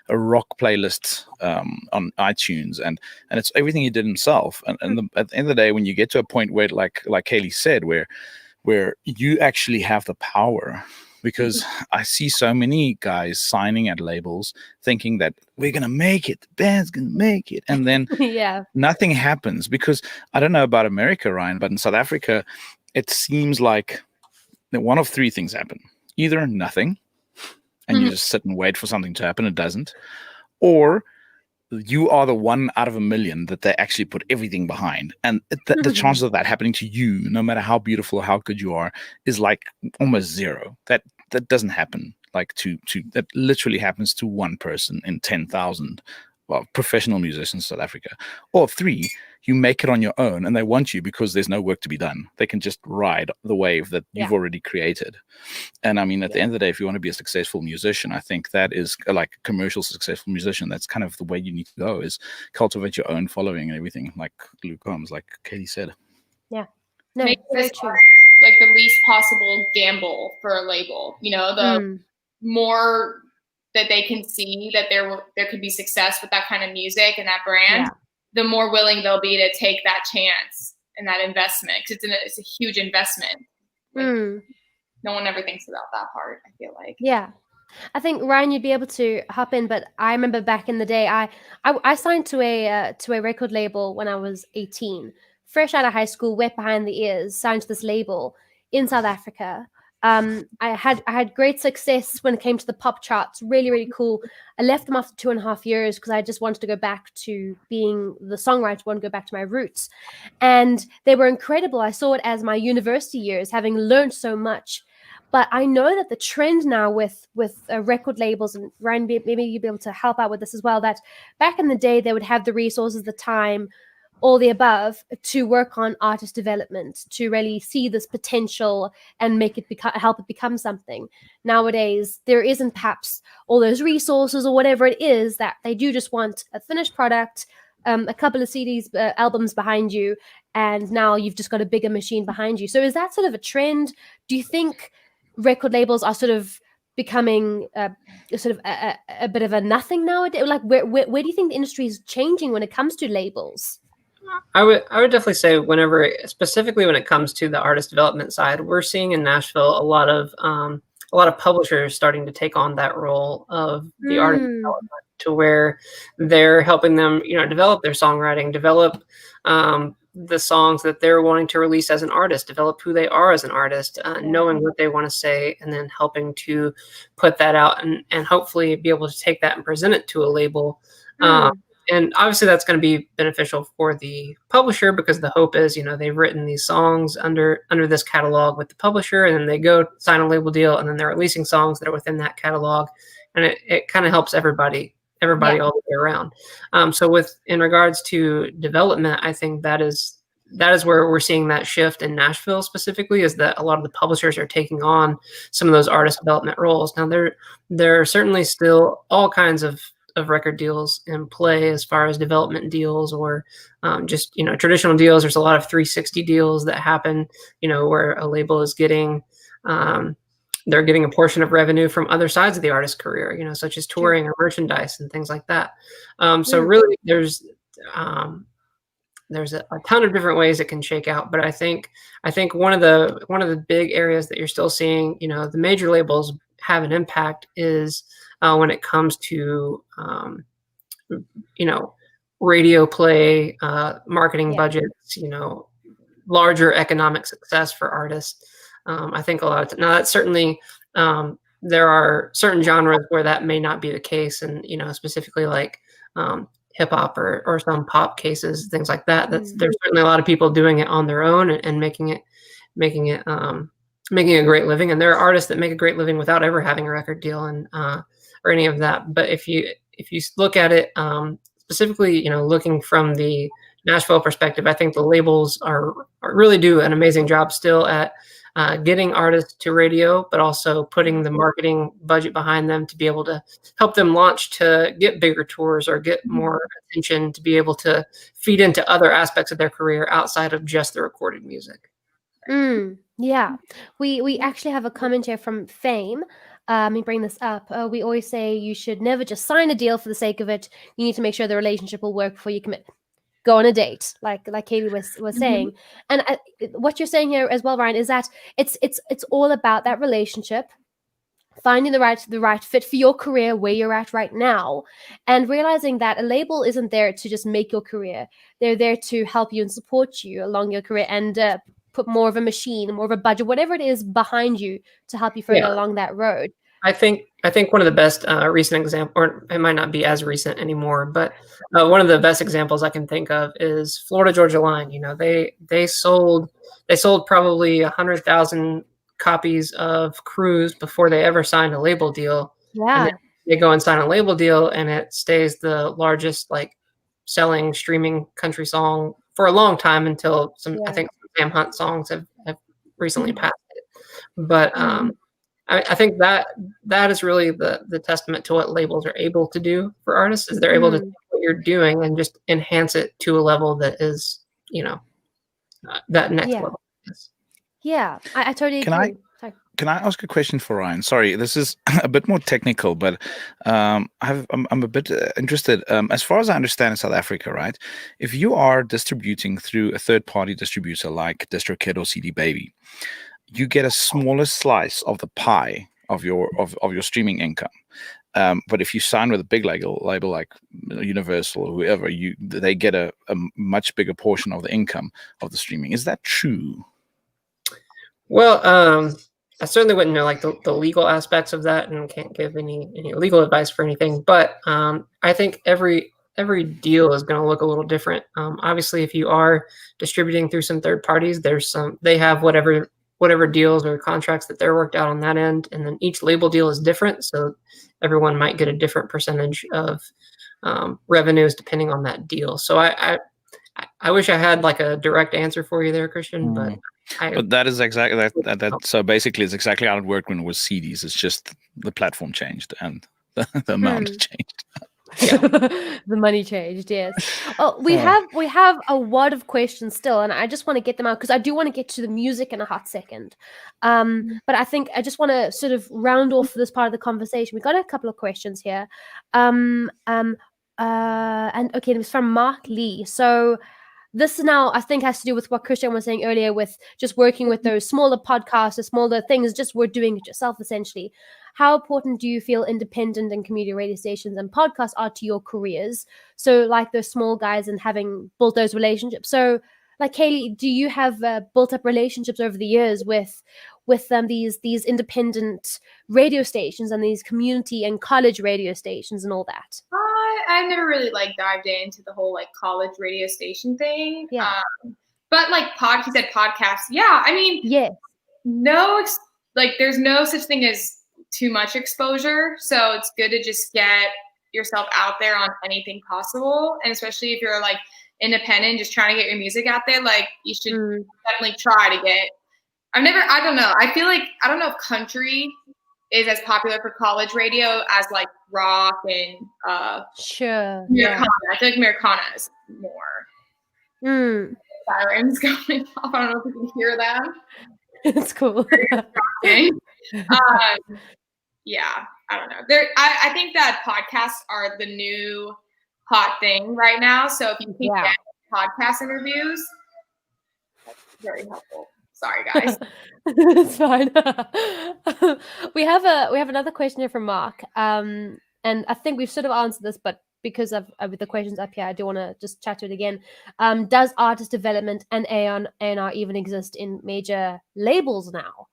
a rock playlist on iTunes, and it's everything he did himself. And at the end of the day, when you get to a point where, like Kaylee said, where you actually have the power. Because I see so many guys signing at labels thinking that we're going to make it, the band's going to make it. And then nothing happens, because I don't know about America, Ryan, but in South Africa, it seems like one of three things happen. Either nothing, and you just sit and wait for something to happen, it doesn't. Or you are the 1 out of 1,000,000 that they actually put everything behind. And the chances of that happening to you, no matter how beautiful or how good you are, is like almost zero. That doesn't happen. Like that literally happens to one person in 10,000 professional musicians in South Africa. Or 3, you make it on your own, and they want you because there's no work to be done. They can just ride the wave that you've already created. And I mean, at the end of the day, if you want to be a successful musician, I think that is like a commercial successful musician. That's kind of the way you need to go, is cultivate your own following and everything, like Luke Combs, like Katie said. Yeah. No, Make very this true. like the least possible gamble for a label. You know, the more that they can see that there could be success with that kind of music and that brand, the more willing they'll be to take that chance and that investment, because it's a huge investment. Like, no one ever thinks about that part, I feel like. Yeah. I think, Ryan, you'd be able to hop in, but I remember back in the day, I signed to a record label when I was 18, fresh out of high school, wet behind the ears, signed to this label in South Africa. I had great success when it came to the pop charts, really, really cool. I left them after 2.5 years because I just wanted to go back to being the songwriter, want to go back to my roots. And they were incredible. I saw it as my university years, having learned so much. But I know that the trend now with record labels, and Ryan, maybe you'd be able to help out with this as well, that back in the day, they would have the resources, the time, all the above, to work on artist development, to really see this potential and make it help it become something. Nowadays, there isn't perhaps all those resources or whatever it is, that they do just want a finished product, a couple of CDs, albums behind you, and now you've just got a bigger machine behind you. So is that sort of a trend? Do you think record labels are sort of becoming a bit of a nothing nowadays? Like, where do you think the industry is changing when it comes to labels? I would definitely say, whenever, specifically when it comes to the artist development side, we're seeing in Nashville a lot of publishers starting to take on that role of the artist development, to where they're helping them, develop their songwriting, develop the songs that they're wanting to release as an artist, develop who they are as an artist, knowing what they want to say, and then helping to put that out and hopefully be able to take that and present it to a label. And obviously that's going to be beneficial for the publisher, because the hope is, they've written these songs under this catalog with the publisher, and then they go sign a label deal, and then they're releasing songs that are within that catalog. And it kind of helps everybody all the way around. So in regards to development, I think that is where we're seeing that shift in Nashville specifically, is that a lot of the publishers are taking on some of those artist development roles. Now, there are certainly still all kinds of record deals in play, as far as development deals, or just traditional deals. There's a lot of 360 deals that happen, where a label is getting they're getting a portion of revenue from other sides of the artist's career, such as touring or merchandise and things like that. So really, there's a ton of different ways it can shake out. But I think one of the big areas that you're still seeing, the major labels have an impact is when it comes to radio play, marketing budgets, larger economic success for artists. I think a lot of now that certainly there are certain genres where that may not be the case, and specifically like hip hop or some pop cases, things like that. There's certainly a lot of people doing it on their own and making a great living. And there are artists that make a great living without ever having a record deal and or any of that. But if you look at it specifically, looking from the Nashville perspective, I think the labels are really do an amazing job still at getting artists to radio, but also putting the marketing budget behind them to be able to help them launch, to get bigger tours or get more attention, to be able to feed into other aspects of their career outside of just the recorded music. Yeah, we actually have a comment here from Fame. Let me bring this up. We always say you should never just sign a deal for the sake of it. You need to make sure the relationship will work before you commit. Go on a date, like Katie was saying. And what you're saying here as well, Ryan, is that it's all about that relationship, finding the right fit for your career where you're at right now, and realizing that a label isn't there to just make your career. They're there to help you and support you along your career, and put more of a machine, more of a budget, whatever it is behind you to help you further along that road. I think one of the best recent examples, or it might not be as recent anymore, but one of the best examples I can think of is Florida Georgia Line. They sold probably 100,000 copies of Cruise before they ever signed a label deal. Yeah, and they go and sign a label deal, and it stays the largest selling streaming country song for a long time until I Yeah. think some Sam Hunt songs have recently passed it. But I think that is really the testament to what labels are able to do for artists, is they're able to take what you're doing and just enhance it to a level that is, that next Yeah. level. Yeah, I totally Can I- agree. Sorry. Can I ask a question for Ryan? Sorry, this is a bit more technical, but I'm a bit interested. As far as I understand in South Africa, right? If you are distributing through a third-party distributor like DistroKid or CD Baby, you get a smaller slice of the pie of your streaming income. But if you sign with a big label like Universal or whoever, they get a much bigger portion of the income of the streaming. Is that true? Well, I certainly wouldn't know like the legal aspects of that, and can't give any legal advice for anything. But I think every deal is going to look a little different. Obviously, if you are distributing through some third parties, they have whatever deals or contracts that they're worked out on that end, and then each label deal is different, so everyone might get a different percentage of revenues depending on that deal. So I wish I had like a direct answer for you there, Christian, but. But that is exactly that. So basically, it's exactly how it worked when it was CDs. It's just the platform changed and the amount changed. The money changed, yes. Oh, we have a wad of questions still, and I just want to get them out because I do want to get to the music in a hot second. But I think I just want to sort of round off this part of the conversation. We got a couple of questions here. And okay, it was from Mark Lee. So this now, I think, has to do with what Christian was saying earlier with just working with those smaller podcasts or smaller things, just we're doing it yourself, essentially. How important do you feel independent and community radio stations and podcasts are to your careers? So like those small guys and having built those relationships. So like Kaylee, do you have built up relationships over the years with these independent radio stations and these community and college radio stations and all that? I never really like dived into the whole like college radio station thing. Yeah. But like he said podcasts. Yeah, I mean, Yes. There's no such thing as too much exposure. So it's good to just get yourself out there on anything possible, and especially if you're like independent, just trying to get your music out there. Like you should definitely try to get. I don't know. I feel like I don't know if country is as popular for college radio as like rock and sure. Americana. Yeah. I feel like Americana is more. Sirens going off. I don't know if you can hear them. It's cool. Yeah, I don't know. I think that podcasts are the new hot thing right now. So if you can get podcast interviews, that's very helpful. Sorry, guys. It's fine. We have another question here from Mark. And I think we've sort of answered this, but because of the questions up here, I do want to just chat to it again. Does artist development and A&R even exist in major labels now?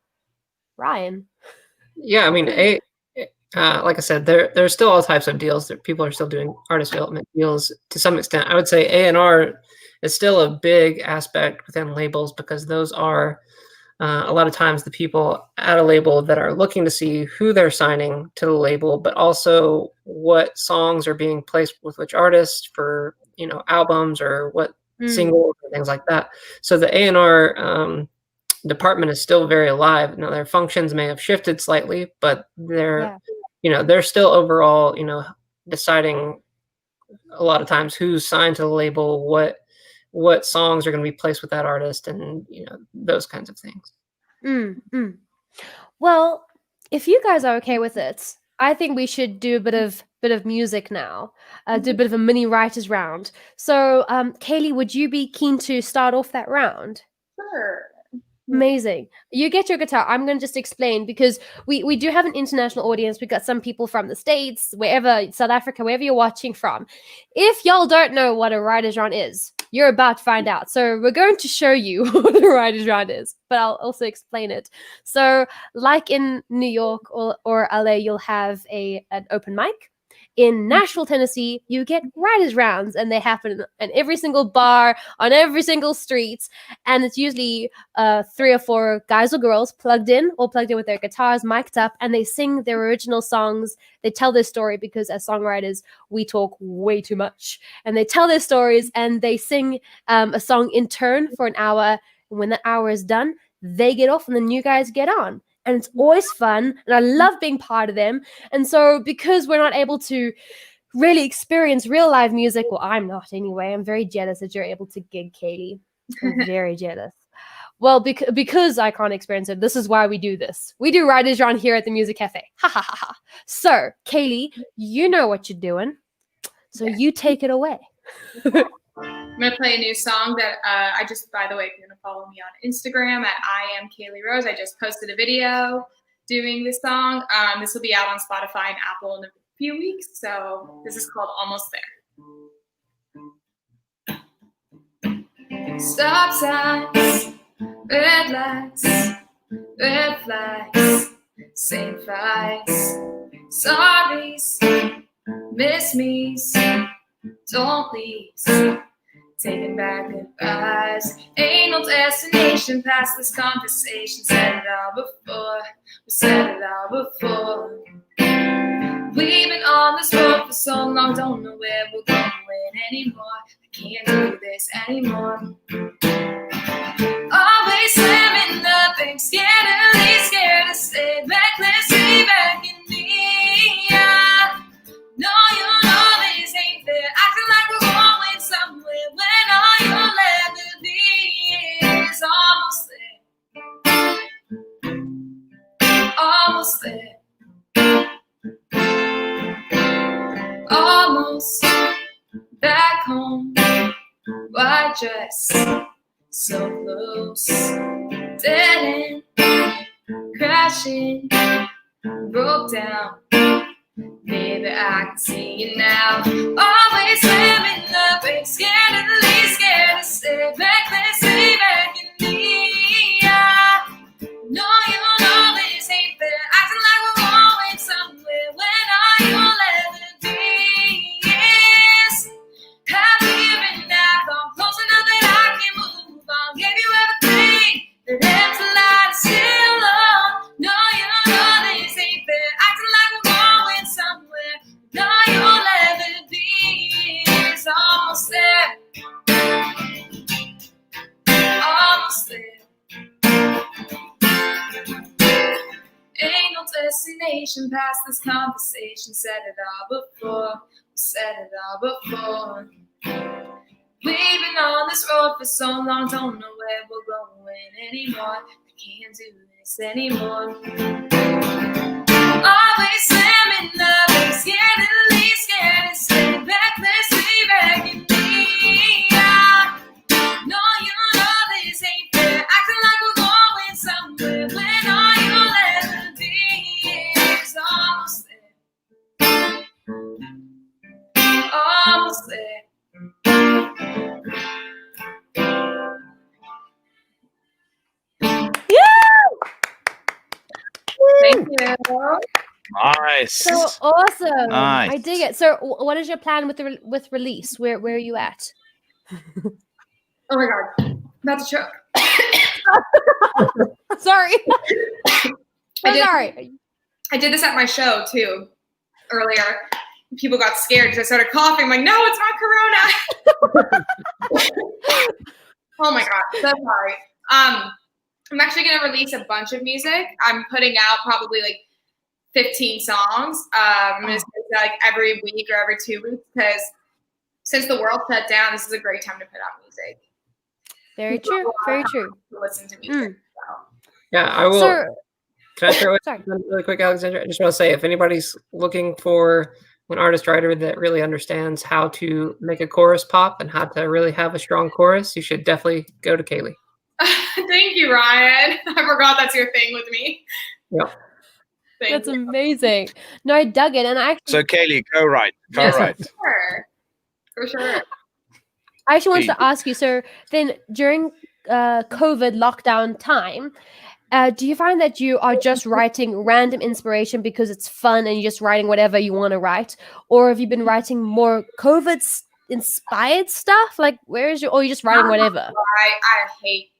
Ryan? Yeah, I mean, like I said, there's still all types of deals that people are still doing artist development deals to some extent. I would say A&R is still a big aspect within labels because those are a lot of times the people at a label that are looking to see who they're signing to the label, but also what songs are being placed with which artists for, albums or what singles and things like that. So the A&R department is still very alive. Now their functions may have shifted slightly, but they're still overall, deciding a lot of times who's signed to the label, what songs are going to be placed with that artist, and those kinds of things. Well, if you guys are okay with it, I think we should do a bit of music now. Do a bit of a mini writers round. So, Kaylee, would you be keen to start off that round? Sure. Amazing. You get your guitar. I'm going to just explain because we do have an international audience. We've got some people from the States, wherever, South Africa, wherever you're watching from. If y'all don't know what a writer's round is, you're about to find out. So we're going to show you what a writer's round is, but I'll also explain it. So like in New York or LA, you'll have an open mic. in Nashville, Tennessee, you get writers' rounds, and they happen in every single bar, on every single street, and it's usually 3 or 4 guys or girls plugged in with their guitars, mic'd up, and they sing their original songs. They tell their story, because as songwriters, we talk way too much, and they tell their stories, and they sing a song in turn for an hour. And when that hour is done, they get off, and the new guys get on. And it's always fun, and I love being part of them. And so, because we're not able to really experience real live music, well, I'm not anyway. I'm very jealous that you're able to gig, Kaylee. I'm very jealous. Well, because I can't experience it, this is why we do this. We do Writers Round here at the Music Cafe. Ha ha ha ha. So, Kaylee, you know what you're doing. So you take it away. I'm going to play a new song that I just, by the way, if you're going to follow me on Instagram at I am Kaylee Rose, I just posted a video doing this song. This will be out on Spotify and Apple in a few weeks. So this is called Almost There. Stop signs, red lights, red flags, same fights, sorries, miss me's, don't leave. Taking back goodbyes. Ain't no destination past this conversation. Said it all before. We said it all before. We've been on this road for so long, don't know where we're going anymore. I can't do this anymore. Always slamming the brakes, scared to leave, scared to stay, recklessly back in me. Yeah. No, you know this ain't fair. Acting like we're going somewhere when all you'll ever be is almost there. Almost there. Almost back home. White dress, so close. Dead end, crashing, broke down. Baby, I can see you now. Always slamming the brakes, scared to leave, scared to stay, recklessly back in me. Yeah. No, you know this ain't fair. Acting like we're going somewhere when all you'll ever be is happy and now. Come close enough that I can move on. Gave you everything that ends a light is still on. No, you know this ain't fair. Acting like we're going somewhere. All you'll ever be is almost there. Almost there. Ain't no destination past this conversation. Said it all before. Said it all before. We've been on this road for so long, don't know where we're going anymore. I can't do this anymore. Always slamming the brakes, scared to leave, scared to stay, recklessly back in me. Yeah. No, you know this ain't fair. Acting like we're going somewhere when all you'll ever be is almost there. Almost there. Thank you. Nice. So awesome. Nice. I dig it. So what is your plan with release? Where are you at? Oh my God. About to choke. Sorry. Sorry. I did this at my show too earlier. People got scared because I started coughing. I'm like, no, it's not Corona. Oh my God. So sorry. I'm actually going to release a bunch of music. I'm putting out probably like 15 songs. I'm going to do that like every week or every 2 weeks because since the world shut down, this is a great time to put out music. Very true. Very true. To listen to music. So. Yeah, I will. Sir, Can I throw it sorry. in really quick, Alexandra? I just want to say, if anybody's looking for an artist-writer that really understands how to make a chorus pop and how to really have a strong chorus, you should definitely go to Kaylee. Thank you, Ryan. I forgot that's your thing with me. Yep. That's amazing. No, I dug it, and I actually. So Kaylee, go right. For sure. I actually wanted to ask you. So then, during COVID lockdown time, Do you find that you are just writing random inspiration because it's fun and you're just writing whatever you want to write? Or have you been writing more COVID inspired stuff? Like, or you're just writing whatever? I hate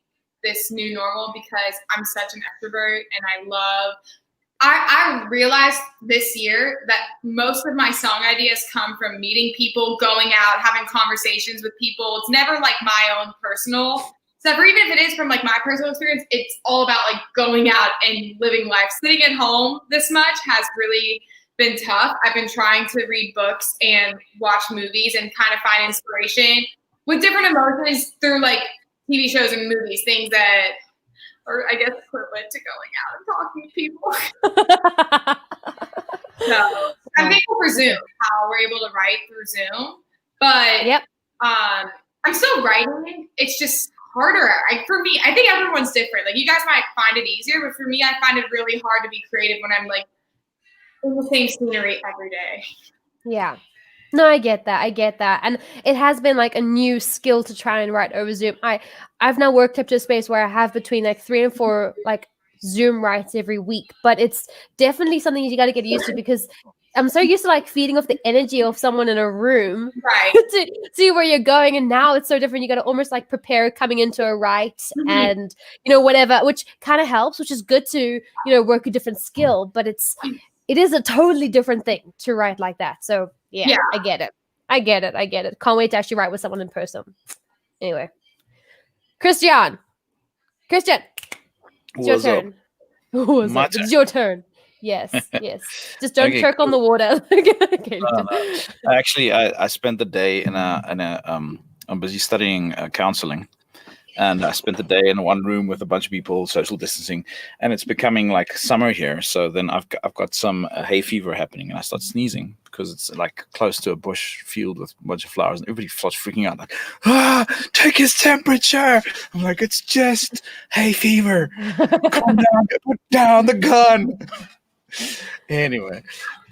this new normal because I'm such an extrovert and I realized this year that most of my song ideas come from meeting people, going out, having conversations with people. It's never like my own personal stuff, or even if it is from like my personal experience, it's all about like going out and living life. Sitting at home this much has really been tough. I've been trying to read books and watch movies and kind of find inspiration with different emotions through like TV shows and movies, things that or I guess equivalent to going out and talking to people. So I'm thankful for Zoom, how we're able to write through Zoom. But I'm still writing. It's just harder. For me, I think everyone's different. Like you guys might find it easier, but for me, I find it really hard to be creative when I'm like in the same scenery every day. Yeah. No, I get that. And it has been like a new skill to try and write over Zoom. I've now worked up to a space where I have between like 3 and 4 like Zoom writes every week, but it's definitely something you got to get used to because I'm so used to like feeding off the energy of someone in a room right. to see where you're going. And now it's so different. You got to almost like prepare coming into a write and, whatever, which kind of helps, which is good to, work a different skill, but it is a totally different thing to write like that. So yeah, I get it. Can't wait to actually write with someone in person. Anyway, Christian, it's your turn. It's your turn. Yes. Just don't jerk on the water. Okay. Actually, I spent the day I'm busy studying counseling. And I spent the day in one room with a bunch of people, social distancing, and it's becoming like summer here. So then I've got some hay fever happening, and I start sneezing because it's like close to a bush field with a bunch of flowers, and everybody starts freaking out, like, take his temperature. I'm like, it's just hay fever. Calm down, put down the gun. Anyway,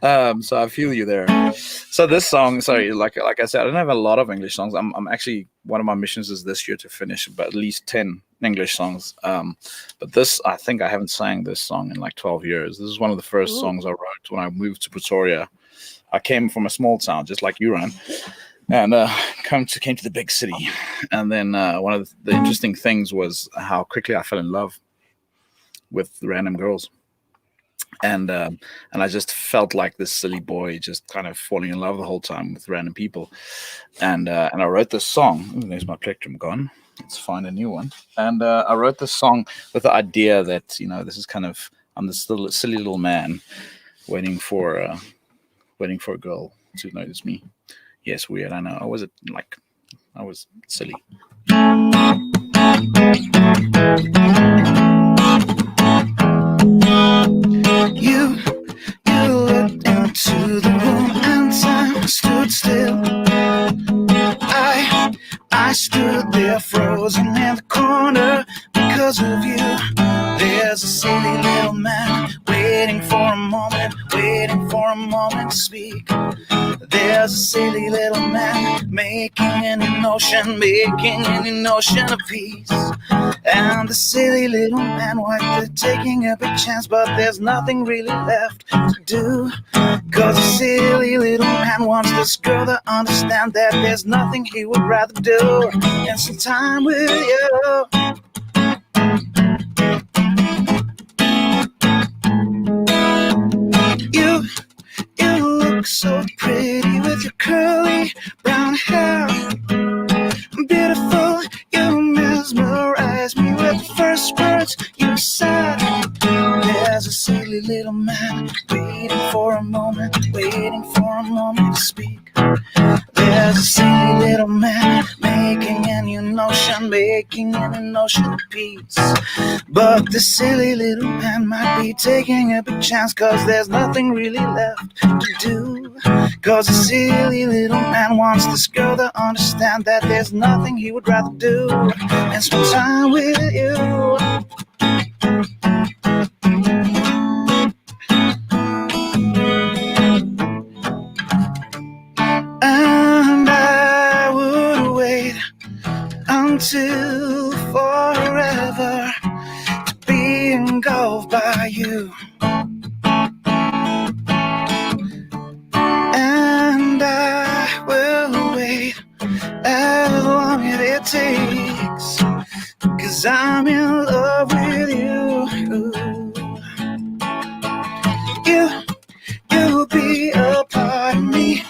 so I feel you there. So this song, sorry, like I said, I don't have a lot of English songs. I'm actually, one of my missions is this year to finish about at least 10 English songs. But this, I think I haven't sang this song in like 12 years. This is one of the first songs I wrote when I moved to Pretoria. I came from a small town, just like you, Ryan, and came to the big city. And then one of the interesting things was how quickly I fell in love with random girls. And I just felt like this silly boy, just kind of falling in love the whole time with random people. And I wrote this song. Ooh, there's my plectrum gone. Let's find a new one. And I wrote this song with the idea that this is kind of, I'm this little silly little man waiting for a girl to notice me. Yes, weird. I know. I was silly. You looked into the room and time stood still. I stood there frozen in the corner because of you. There's a silly little man waiting for a moment to speak. There's a silly little man making an emotion of peace. And the silly little man they're taking a big chance, but there's nothing really left to do. Cause the silly little man wants this girl to understand that there's nothing he would rather do than some time with you. You look so pretty with your curly brown hair. Beautiful, you mesmerize me with the first words you said. There's a silly little man waiting for a moment to speak. There's a silly little man making an emotion of peace. But the silly little man might be taking a big chance, cause there's nothing really left to do. Cause the silly little man wants this girl to understand that there's nothing he would rather do than spend time with you. And I would wait until forever to be in myself by you. And I will wait as long as it takes, 'cause I'm in love with you. You'll be a part of me.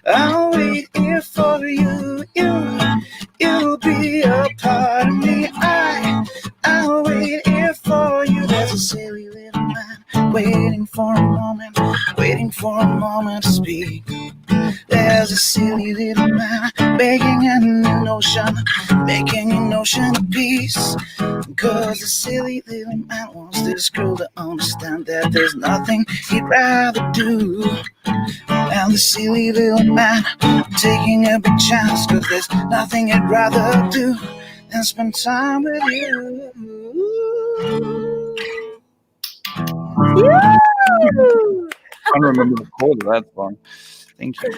I'll wait here for you. You'll be a part of me. I'll wait here for you. There's a silly little man waiting for a moment to speak. There's a silly little man making an ocean of peace. 'Cause the silly little man wants this girl to understand that there's nothing he'd rather do. And the silly little man taking a big chance, 'cause there's nothing he'd rather do than spend time with you. I can't remember the chord of that song. Thank you.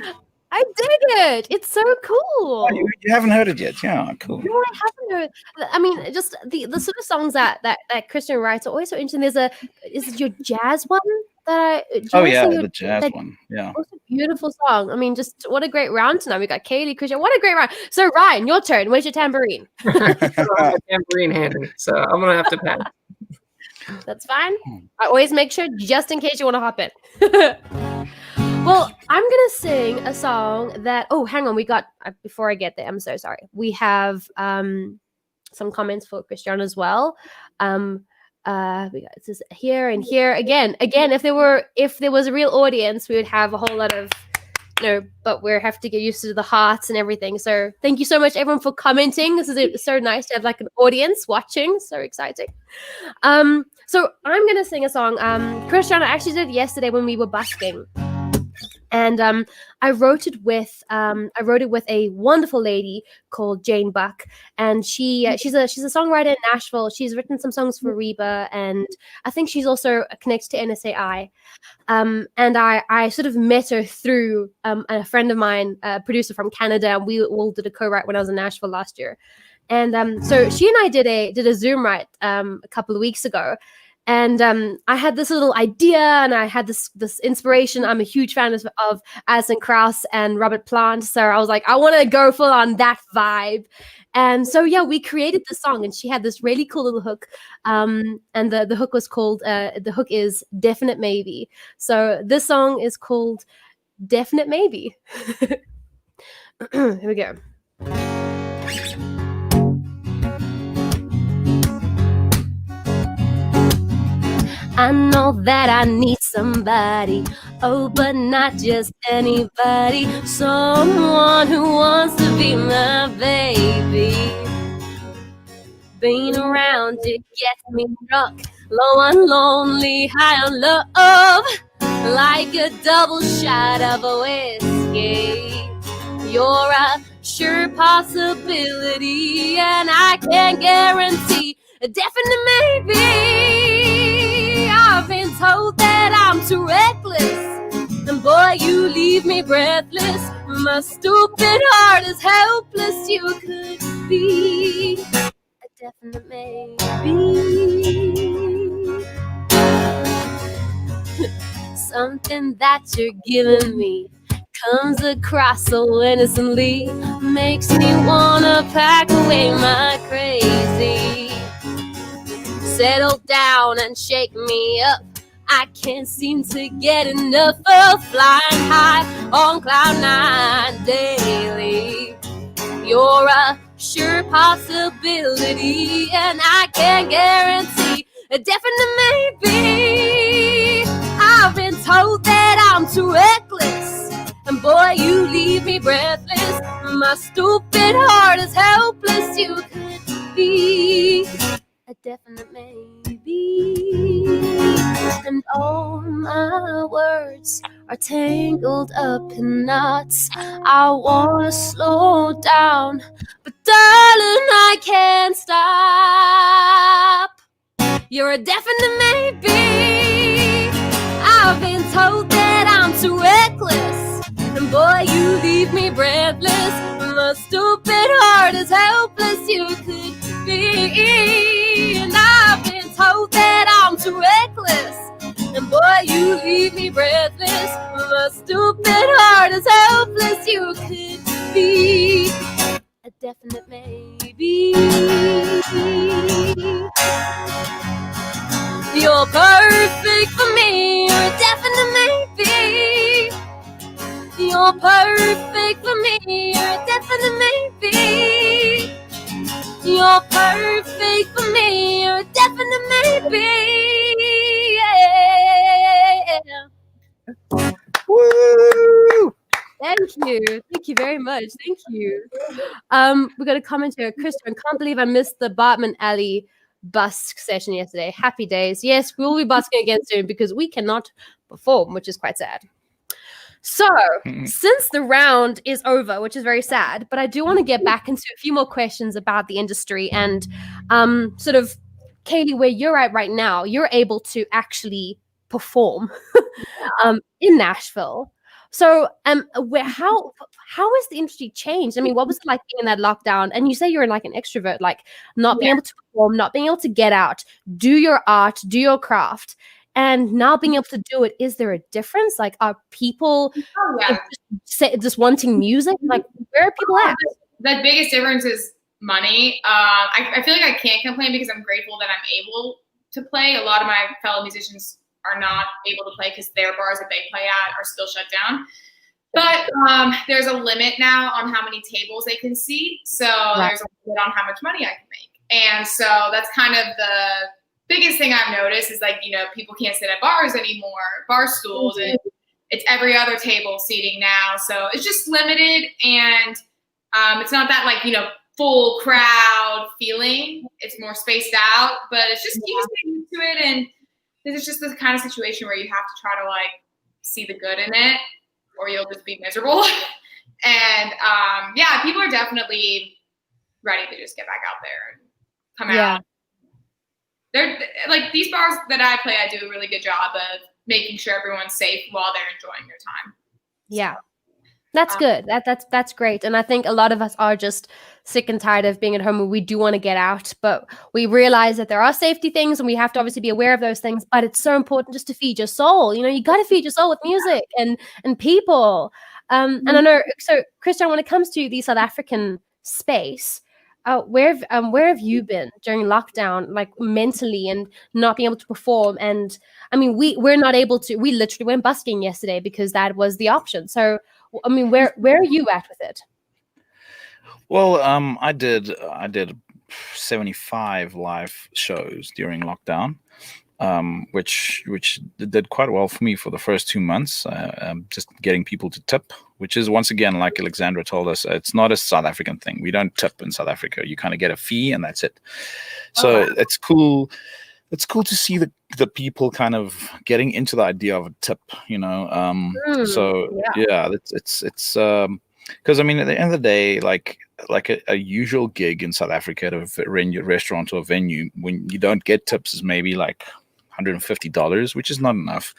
I dig it. It's so cool. Oh, you haven't heard it yet? Yeah, cool. No, I haven't heard. I mean, just the sort of songs that Christian writes are always so interesting. Is it your jazz one that the jazz one. Yeah. It's a beautiful song. I mean, just what a great round tonight. We got Kaylee, Christian. What a great round. So Ryan, your turn. Where's your tambourine? I don't have a tambourine handy, so I'm gonna have to pass. That's fine. I always make sure just in case you want to hop in. Well, I'm going to sing a song that... Oh, hang on. We got... Before I get there, I'm so sorry. We have some comments for Christian as well. We got this here and here. Again, if there was a real audience, we would have a whole lot of... but we have to get used to the hearts and everything. So thank you so much, everyone, for commenting. This is so nice to have like an audience watching. So exciting. So I'm going to sing a song. Christian, I actually did it yesterday when we were busking. And I wrote it with a wonderful lady called Jane Buck, and she's a songwriter in Nashville. She's written some songs for Reba, and I think she's also connected to NSAI. And I sort of met her through a friend of mine, a producer from Canada, and we all did a co-write when I was in Nashville last year. And so she and I did a Zoom write a couple of weeks ago. And I had this little idea, and I had this inspiration. I'm a huge fan of Alison Krauss and Robert Plant, so I was like, I want to go full on that vibe. And so yeah, we created the song, and she had this really cool little hook. And the hook was called the hook is Definite Maybe. So this song is called Definite Maybe. Here we go. I know that I need somebody, oh, but not just anybody. Someone who wants to be my baby. Being around it gets me drunk, low and lonely, high on love, like a double shot of a whiskey. You're a sure possibility, and I can't guarantee a definite maybe. I've been told that I'm too reckless, and boy, you leave me breathless. My stupid heart is helpless. You could be a definite maybe. Something that you're giving me comes across so innocently, makes me wanna pack away my crazy. Settle down and shake me up. I can't seem to get enough of flying high on cloud nine daily. You're a sure possibility, and I can't guarantee a definite maybe. I've been told that I'm too reckless, and boy, you leave me breathless. My stupid heart is helpless. You could be a definite maybe. And all my words are tangled up in knots. I wanna slow down, but darling, I can't stop. You're a definite maybe. I've been told that I'm too reckless, and boy, you leave me breathless. My stupid heart is helpless. You could be, and I've been told that I'm reckless. And boy, you leave me breathless. My stupid heart is helpless. You could be a definite maybe. You're perfect for me. You're a definite maybe. You're perfect for me. You're a definite maybe. You're perfect for me. You're a definite maybe. Yeah. Woo! Thank you very much. Thank you. We got a comment here. Christian, can't believe I missed the Bartman Alley busk session yesterday. Happy days. Yes, we will be busking again soon because we cannot perform, which is quite sad. So, since the round is over, which is very sad, but I do want to get back into a few more questions about the industry and sort of, Kaylee, where you're at right now, you're able to actually perform in Nashville. So, how has the industry changed? I mean, what was it like being in that lockdown? And you say you're like an extrovert, like not being able to perform, not being able to get out, do your art, do your craft, and now being able to do it. Is there a difference? Like, are people just wanting music? Like, where are people at? The biggest difference is money. I feel like I can't complain because I'm grateful that I'm able to play. A lot of my fellow musicians are not able to play because their bars that they play at are still shut down. But there's a limit now on how many tables they can seat. So there's a limit on how much money I can make. And so that's kind of the biggest thing I've noticed is like, people can't sit at bars anymore, bar stools, and it's every other table seating now. So it's just limited, and it's not that like, full crowd feeling. It's more spaced out, but it's just you just get used to it. And it's just the kind of situation where you have to try to like see the good in it, or you'll just be miserable. And people are definitely ready to just get back out there and come out. They're like these bars that I play, I do a really good job of making sure everyone's safe while they're enjoying their time. Yeah. That's good. That's great. And I think a lot of us are just sick and tired of being at home, and we do want to get out, but we realize that there are safety things and we have to obviously be aware of those things, but it's so important just to feed your soul. You got to feed your soul with music and people. And I know, so Christian, when it comes to the South African space, where have you been during lockdown, like mentally and not being able to perform? And I mean, we're not able to, we literally went busking yesterday because that was the option. So I mean, where are you at with it? Well, I did 75 live shows during lockdown, which did quite well for me for the first 2 months. Just getting people to tip, which is once again, like Alexandra told us, it's not a South African thing. We don't tip in South Africa. You kind of get a fee and that's it. So it's cool. It's cool to see the people kind of getting into the idea of a tip, So it's because I mean, at the end of the day, like a usual gig in South Africa at a restaurant or a venue, when you don't get tips, is maybe like $150, which is not enough.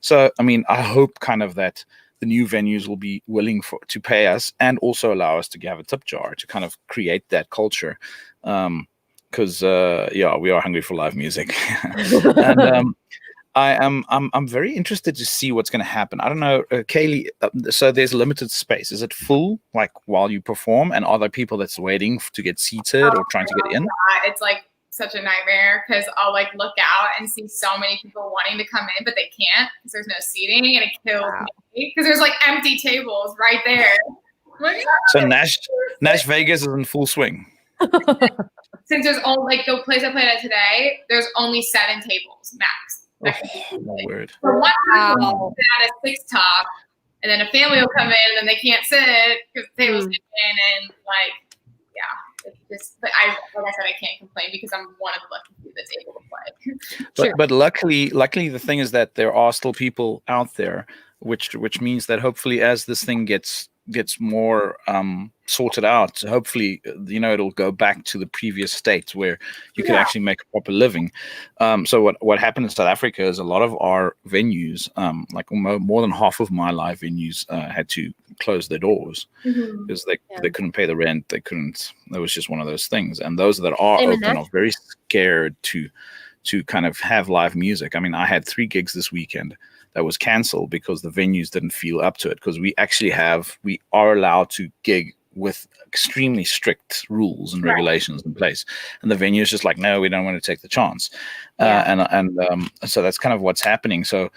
So I mean, I hope kind of that the new venues will be willing to pay us and also allow us to have a tip jar to kind of create that culture. Because we are hungry for live music, and I'm very interested to see what's going to happen. I don't know, Kaylee. So there's limited space. Is it full like while you perform, and are there people that's waiting to get seated or trying to get in? It's like such a nightmare because I'll like look out and see so many people wanting to come in, but they can't because there's no seating, and it kills me because there's like empty tables right there. So Nash Vegas is in full swing. Since there's only like the place I played at today, there's only 7 tables max. Oh, my word. For one person at a 6 top, and then a family will come in and they can't sit because the table's in, and it's just. But like I said, I can't complain because I'm one of the lucky few that's able to play. But luckily, the thing is that there are still people out there, which means that hopefully, as this thing gets more sorted out, hopefully it'll go back to the previous state where you could actually make a proper living. So what happened in South Africa is a lot of our venues, like more than half of my live venues, had to close their doors because they couldn't pay the rent. They couldn't. It was just one of those things. And those that are open are very scared to to kind of have live music. I mean, I had 3 gigs this weekend that was canceled because the venues didn't feel up to it, because we are allowed to gig with extremely strict rules and regulations in place, and the venue is just like, no, we don't want to take the chance. So that's kind of what's happening. So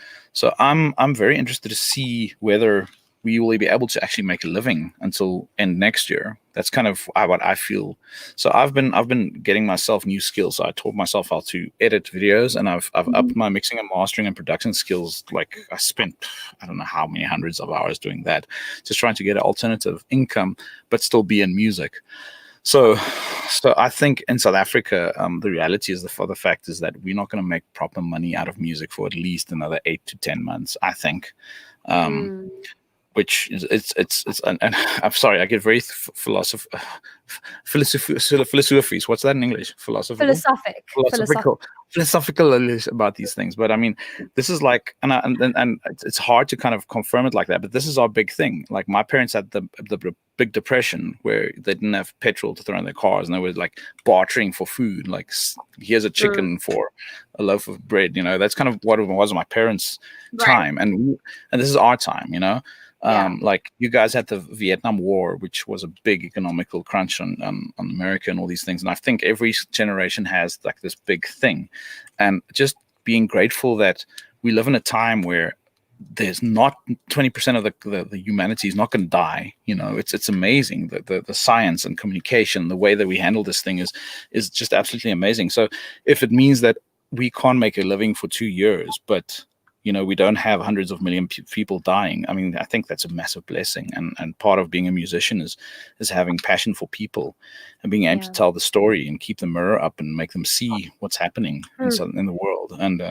I'm very interested to see whether we will be able to actually make a living until end next year. That's kind of what I feel. So I've been getting myself new skills. So I taught myself how to edit videos, and I've upped my mixing and mastering and production skills. Like, I spent, I don't know how many hundreds of hours doing that, just trying to get an alternative income, but still be in music. So I think in South Africa, the reality is the fact is that we're not going to make proper money out of music for at least another 8 to 10 months, I think. Which is and I'm sorry, I get very philosophies. What's that in English? Philosophical about these things. But I mean, this is like, and it's hard to kind of confirm it like that. But this is our big thing. Like, my parents had the big depression, where they didn't have petrol to throw in their cars, and they were like bartering for food. Like, here's a chicken for a loaf of bread. That's kind of what it was my parents' time, and this is our time. Like, you guys had the Vietnam War, which was a big economical crunch on America and all these things. And I think every generation has like this big thing, and just being grateful that we live in a time where there's not 20% of the humanity is not going to die. It's amazing. The science and communication, the way that we handle this thing is just absolutely amazing. So if it means that we can't make a living for 2 years, but we don't have hundreds of million people dying, I mean, I think that's a massive blessing. And part of being a musician is having passion for people and being able to tell the story and keep the mirror up and make them see what's happening in the world. And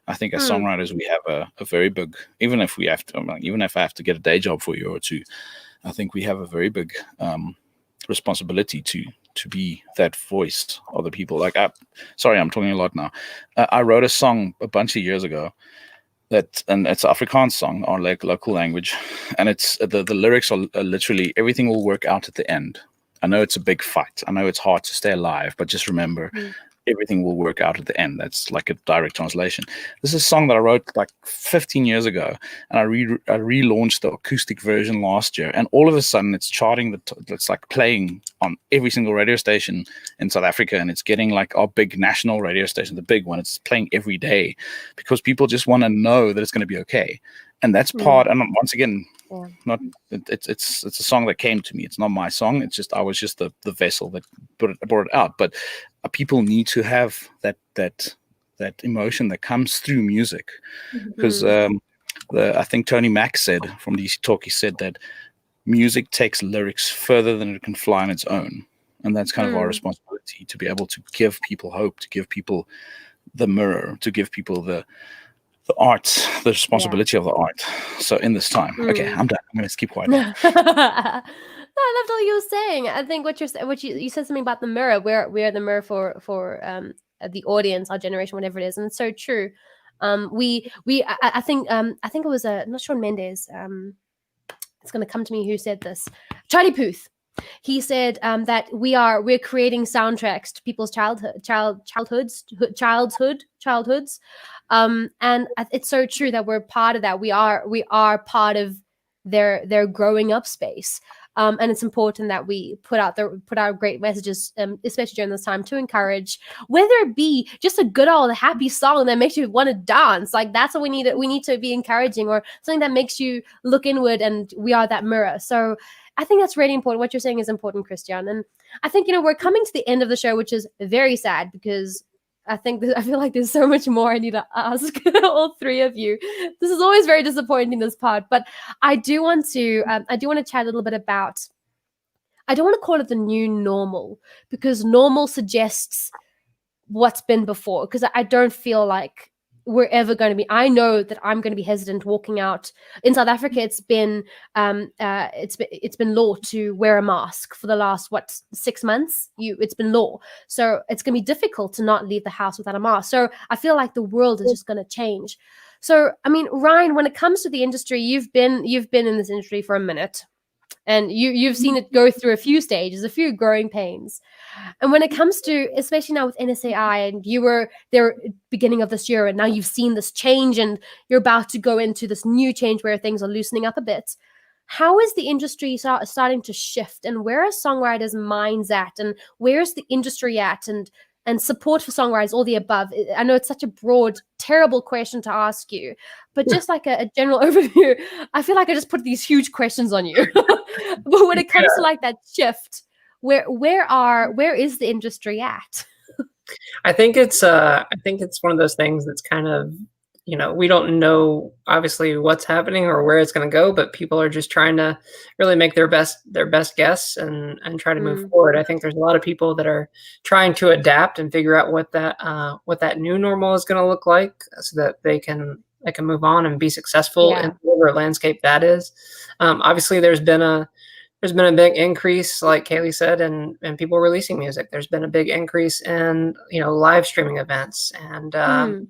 I think as songwriters, we have a very big, even if I have to get a day job for a year or two, I think we have a very big responsibility to be that voice of the people. Like, sorry, I'm talking a lot now. I wrote a song a bunch of years ago, and it's an Afrikaans song, our local language, and it's the lyrics are literally, everything will work out at the end. I know it's a big fight. I know it's hard to stay alive, but just remember, everything will work out at the end. That's like a direct translation. This is a song that I wrote like 15 years ago, and I relaunched the acoustic version last year, and all of a sudden it's charting, it's like playing on every single radio station in South Africa, and it's getting like our big national radio station, the big one. It's playing every day because people just want to know that it's going to be okay. And that's part, and once again, it's a song that came to me. It's not my song. It's just, I was just the vessel that brought it out. But people need to have that emotion that comes through music, because I think Tony Mack said from DC Talk, he said that music takes lyrics further than it can fly on its own, and that's kind of our responsibility, to be able to give people hope, to give people the mirror, to give people the art, the responsibility of the art. So in this time, okay, I'm done. I'm going to keep quiet. No, I loved all you were saying. I think what you said something about the mirror. We're the mirror for the audience, our generation, whatever it is, and it's so true. I think it was not Shawn Mendes. It's going to come to me who said this. Charlie Puth. He said that we're creating soundtracks to people's childhoods. And it's so true that we're part of that. We are part of their growing up space. And it's important that we put out great messages, especially during this time, to encourage, whether it be just a good old happy song that makes you want to dance. Like, that's what we need. We need to be encouraging, or something that makes you look inward, and we are that mirror. So I think that's really important. What you're saying is important, Christian. And I think, we're coming to the end of the show, which is very sad, because I feel like there's so much more I need to ask all three of you. This is always very disappointing, this part, but I do want to chat a little bit about, I don't want to call it the new normal, because normal suggests what's been before, because I don't feel like we're ever going to be. I know that I'm going to be hesitant walking out. In South Africa, it's been law to wear a mask for the last 6 months. It's been law, so it's going to be difficult to not leave the house without a mask. So I feel like the world is just going to change. So I mean, Ryan, when it comes to the industry, you've been in this industry for a minute. And you've seen it go through a few stages, a few growing pains. And when it comes to, especially now with NSAI, and you were there beginning of this year, and now you've seen this change, and you're about to go into this new change where things are loosening up a bit. How is the industry starting to shift, and where are songwriters' minds at, and where's the industry at, and support for songwriters, all the above? I know it's such a broad, terrible question to ask you, but just like a general overview, I feel like I just put these huge questions on you. But when it comes to like that shift, where is the industry at? I think it's one of those things that's kind of, we don't know obviously what's happening or where it's going to go, but people are just trying to really make their best guess and try to move forward. I think there's a lot of people that are trying to adapt and figure out what that new normal is going to look like, so that they can move on and be successful in whatever landscape that is. Obviously, there's been a big increase, like Kaylee said, in people releasing music. There's been a big increase in live streaming events, and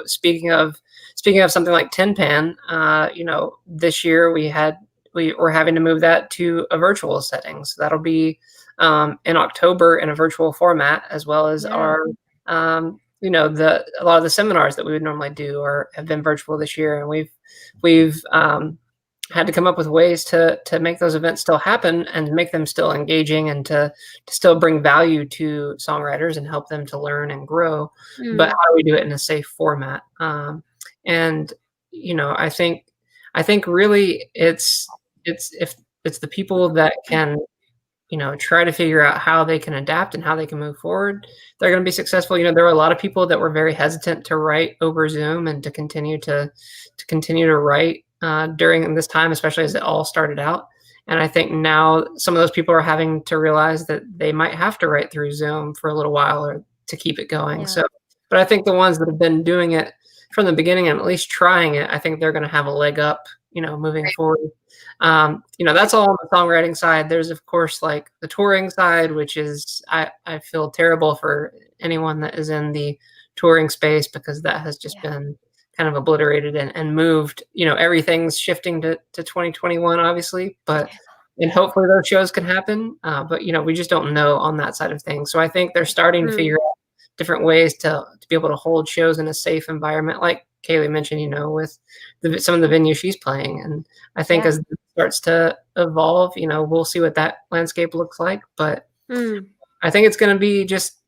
speaking of something like Tin Pan, this year we're having to move that to a virtual setting. So that'll be in October in a virtual format, as well as our a lot of the seminars that we would normally do have been virtual this year, and we've had to come up with ways to make those events still happen and make them still engaging, and to still bring value to songwriters and help them to learn and grow. But how do we do it in a safe format? And I think really it's the people that can try to figure out how they can adapt and how they can move forward, they're going to be successful. There were a lot of people that were very hesitant to write over Zoom and to continue to write during this time, especially as it all started out. And I think now some of those people are having to realize that they might have to write through Zoom for a little while or to keep it going. So, but I think the ones that have been doing it from the beginning and at least trying it, I think they're going to have a leg up, moving forward. That's all on the songwriting side. There's of course like the touring side, which is, I feel terrible for anyone that is in the touring space, because that has just been kind of obliterated and moved. Everything's shifting to 2021, obviously, and hopefully those shows can happen. But we just don't know on that side of things. So I think they're starting to figure out different ways to be able to hold shows in a safe environment, like Kaylee mentioned, with some of the venues she's playing. And I think as it starts to evolve, we'll see what that landscape looks like. But I think it's going to be just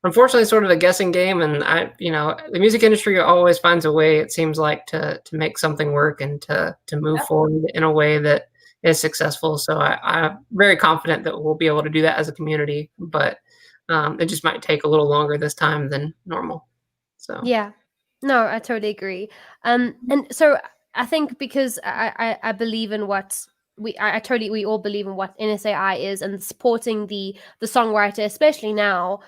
unfortunately sort of a guessing game. And the music industry always finds a way, it seems like, to make something work and to move forward in a way that is successful. So I'm very confident that we'll be able to do that as a community, but it just might take a little longer this time than normal. So no, I totally agree. And so I think, because I believe in what we all believe in what NSAI is, and supporting the songwriter, especially now,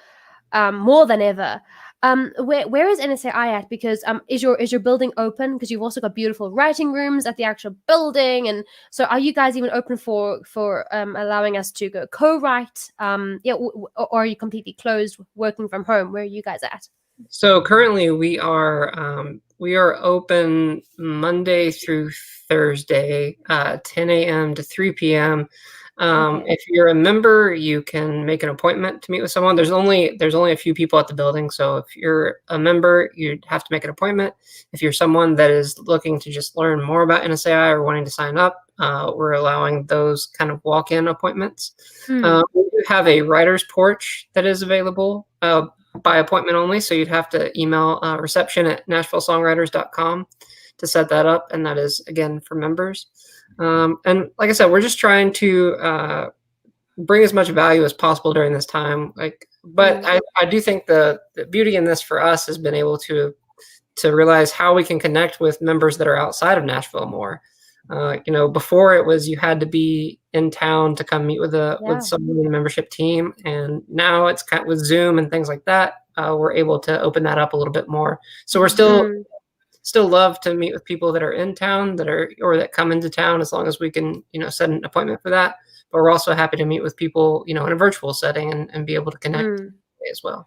more than ever. Where is NSAI at? Because is your building open? Because you've also got beautiful writing rooms at the actual building, and so are you guys even open for allowing us to go co-write? Or are you completely closed, working from home? Where are you guys at? So currently we are open Monday through Thursday, 10 a.m. to 3 p.m. If you're a member, you can make an appointment to meet with someone. There's only a few people at the building, so if you're a member, you'd have to make an appointment. If you're someone that is looking to just learn more about NSAI or wanting to sign up, we're allowing those kind of walk-in appointments. We do have a writer's porch that is available by appointment only, so you'd have to email reception@nashvillesongwriters.com to set that up, and that is again for members. And like I said, we're just trying to bring as much value as possible during this time. But I do think the beauty in this for us has been able to realize how we can connect with members that are outside of Nashville more. Before it was you had to be in town to come meet with someone in the membership team, and now it's kind of with Zoom and things like that. We're able to open that up a little bit more. So we're still love to meet with people that are in town that come into town, as long as we can set an appointment for that. But we're also happy to meet with people in a virtual setting and be able to connect as well.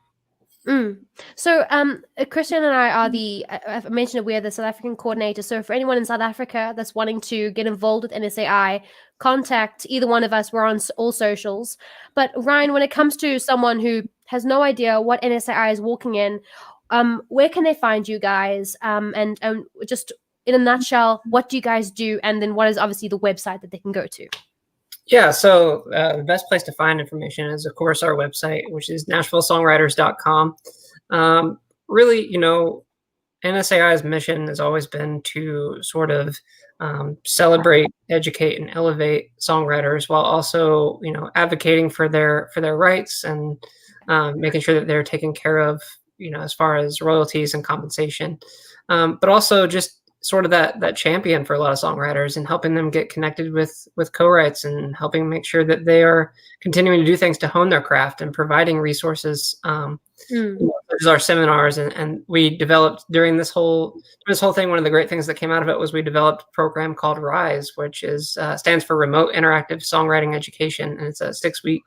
So, Christian and I are I've mentioned it, we're the South African coordinator. So, for anyone in South Africa that's wanting to get involved with NSAI, contact either one of us. We're on all socials. But, Ryan, when it comes to someone who has no idea what NSAI is walking in, where can they find you guys? And just in a nutshell, what do you guys do? And then what is obviously the website that they can go to? Yeah, so the best place to find information is, of course, our website, which is nashvillesongwriters.com. Really, NSAI's mission has always been to sort of celebrate, educate, and elevate songwriters while also, advocating for their rights and making sure that they're taken care of, as far as royalties and compensation, but also just sort of that champion for a lot of songwriters and helping them get connected with co-writes and helping make sure that they are continuing to do things to hone their craft and providing resources, such as our seminars. And we developed during this whole thing, one of the great things that came out of it was we developed a program called RISE, which is stands for Remote Interactive Songwriting Education. And it's a 6-week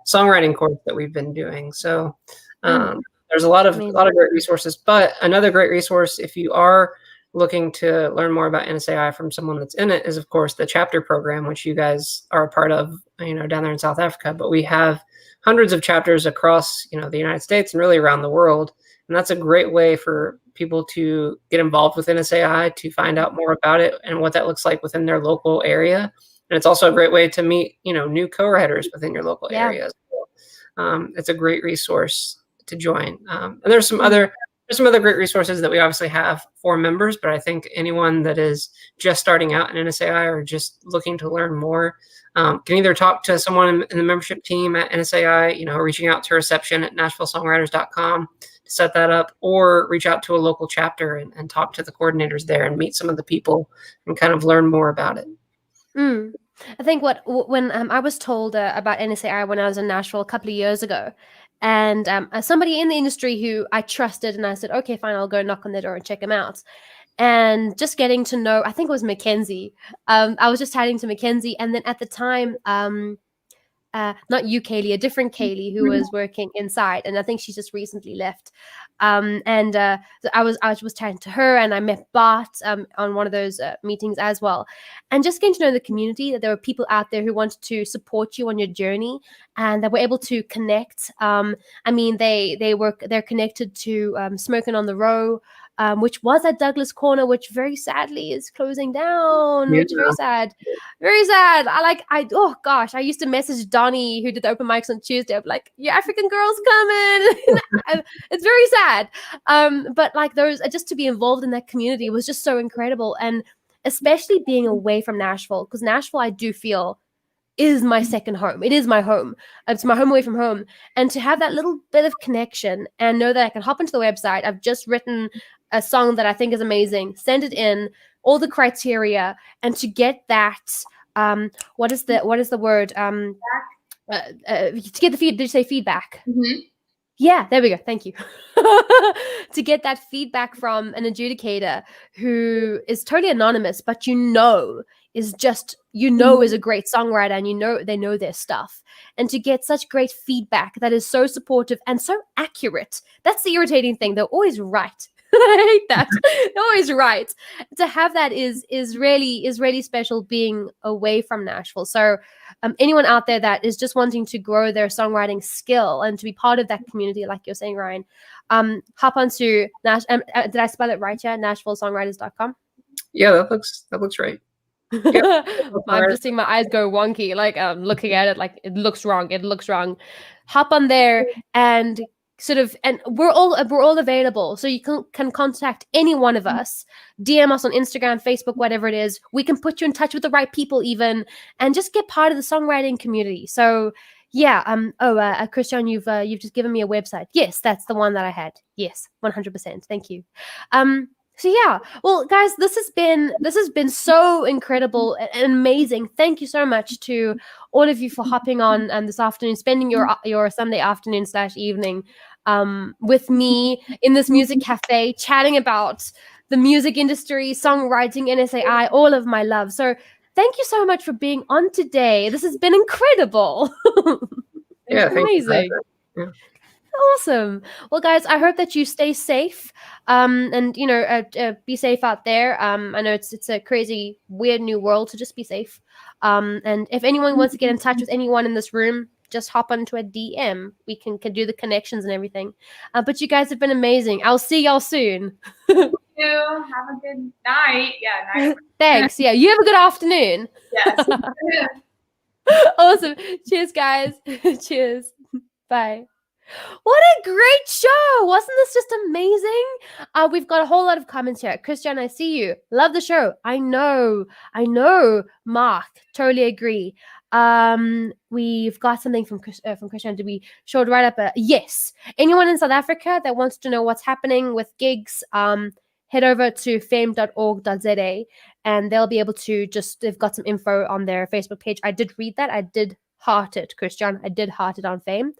songwriting course that we've been doing. So there's a lot of great resources, but another great resource, if you are looking to learn more about NSAI from someone that's in it, is of course the chapter program, which you guys are a part of, down there in South Africa. But we have hundreds of chapters across, the United States and really around the world. And that's a great way for people to get involved with NSAI, to find out more about it and what that looks like within their local area. And it's also a great way to meet, new co-writers within your local areas. So, it's a great resource to join. And there's some other great resources that we obviously have for members, but I think anyone that is just starting out in NSAI or just looking to learn more can either talk to someone in the membership team at NSAI, reaching out to reception at nashvillesongwriters.com to set that up, or reach out to a local chapter and talk to the coordinators there and meet some of the people and kind of learn more about it. I think when I was told about NSAI when I was in Nashville a couple of years ago, and somebody in the industry who I trusted, and I said, okay, fine, I'll go knock on their door and check them out. And just getting to know, I think it was Mackenzie. I was just chatting to Mackenzie, and then at the time, not you, Kaylee, a different Kaylee who was working inside, and I think she just recently left. So I was chatting to her, and I met Bart on one of those meetings as well, and just getting to know the community, that there were people out there who wanted to support you on your journey, and that were able to connect. I mean, they're connected to Smoking on the Row, which was at Douglas Corner, which very sadly is closing down. Which is very sad. Very sad. Oh gosh, I used to message Donnie, who did the open mics on Tuesday. I'm like, your African girl's coming. It's very sad. But like those, just to be involved in that community was just so incredible. And especially being away from Nashville, because Nashville, I do feel, is my second home. It is my home. It's my home away from home. And to have that little bit of connection and know that I can hop into the website. I've just written a song that I think is amazing, send it in, all the criteria, and to get that, what is the word? To get the feed, did you say feedback? Mm-hmm. Yeah, there we go. Thank you. To get that feedback from an adjudicator who is totally anonymous, but is a great songwriter, and they know their stuff. And to get such great feedback that is so supportive and so accurate. That's the irritating thing. They're always right. I hate that. They're always right. To have that is really special, being away from Nashville. So anyone out there that is just wanting to grow their songwriting skill and to be part of that community, like you're saying, Ryan, hop onto did I spell it right here? NashvilleSongwriters.com. Yeah, that looks right. Yep. I'm just seeing my eyes go wonky, like looking at it, like it looks wrong. Hop on there and and we're all available, so you can contact any one of us, DM us on Instagram, Facebook, whatever it is. We can put you in touch with the right people even, and just get part of the songwriting community. So yeah, Christian, you've just given me a website. Yes, that's the one that I had. Yes, 100%. Thank you. So yeah, well, guys, this has been so incredible and amazing. Thank you so much to all of you for hopping on this afternoon, spending your Sunday afternoon / evening with me in this music cafe, chatting about the music industry, songwriting, NSAI, all of my love. So thank you so much for being on today. This has been incredible. Yeah, amazing. Yeah. Awesome. Well, guys, I hope that you stay safe. And be safe out there. I know it's a crazy, weird new world, so just be safe. And if anyone wants to get in touch with anyone in this room, just hop onto a DM. We can do the connections and everything. But you guys have been amazing. I'll see y'all soon. Thank you. Have a good night. Yeah, night. Thanks. Yeah, you have a good afternoon. Yes. Awesome. Cheers, guys. Cheers. Bye. What a great show! Wasn't this just amazing? We've got a whole lot of comments here. Christian, I see you. Love the show. I know. Mark, totally agree. We've got something from Christian to be showed right up. Yes. Anyone in South Africa that wants to know what's happening with gigs, head over to fame.org.za and they'll be able to they've got some info on their Facebook page. I did read that. I did heart it, Christian. I did heart it on Fame.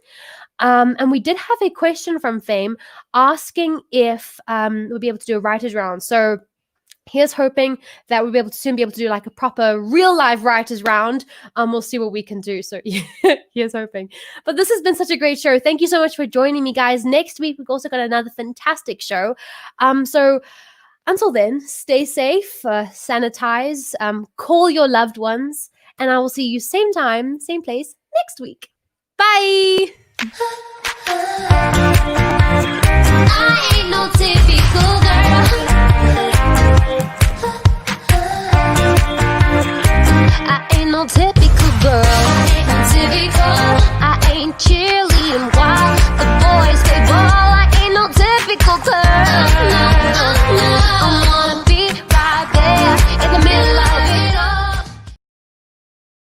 And we did have a question from Fame asking if we'll be able to do a writer's round. So here's hoping that we'll be able to soon be able to do like a proper real life writers round. We'll see what we can do. So here's hoping. But this has been such a great show. Thank you so much for joining me, guys. Next week, we've also got another fantastic show. So until then, stay safe, sanitize, call your loved ones, and I will see you same time, same place next week. Bye. I ain't no typical girl. I ain't no typical girl. I ain't no typical. I ain't cheerleading while the boys play ball. I ain't no typical girl. No, no, no.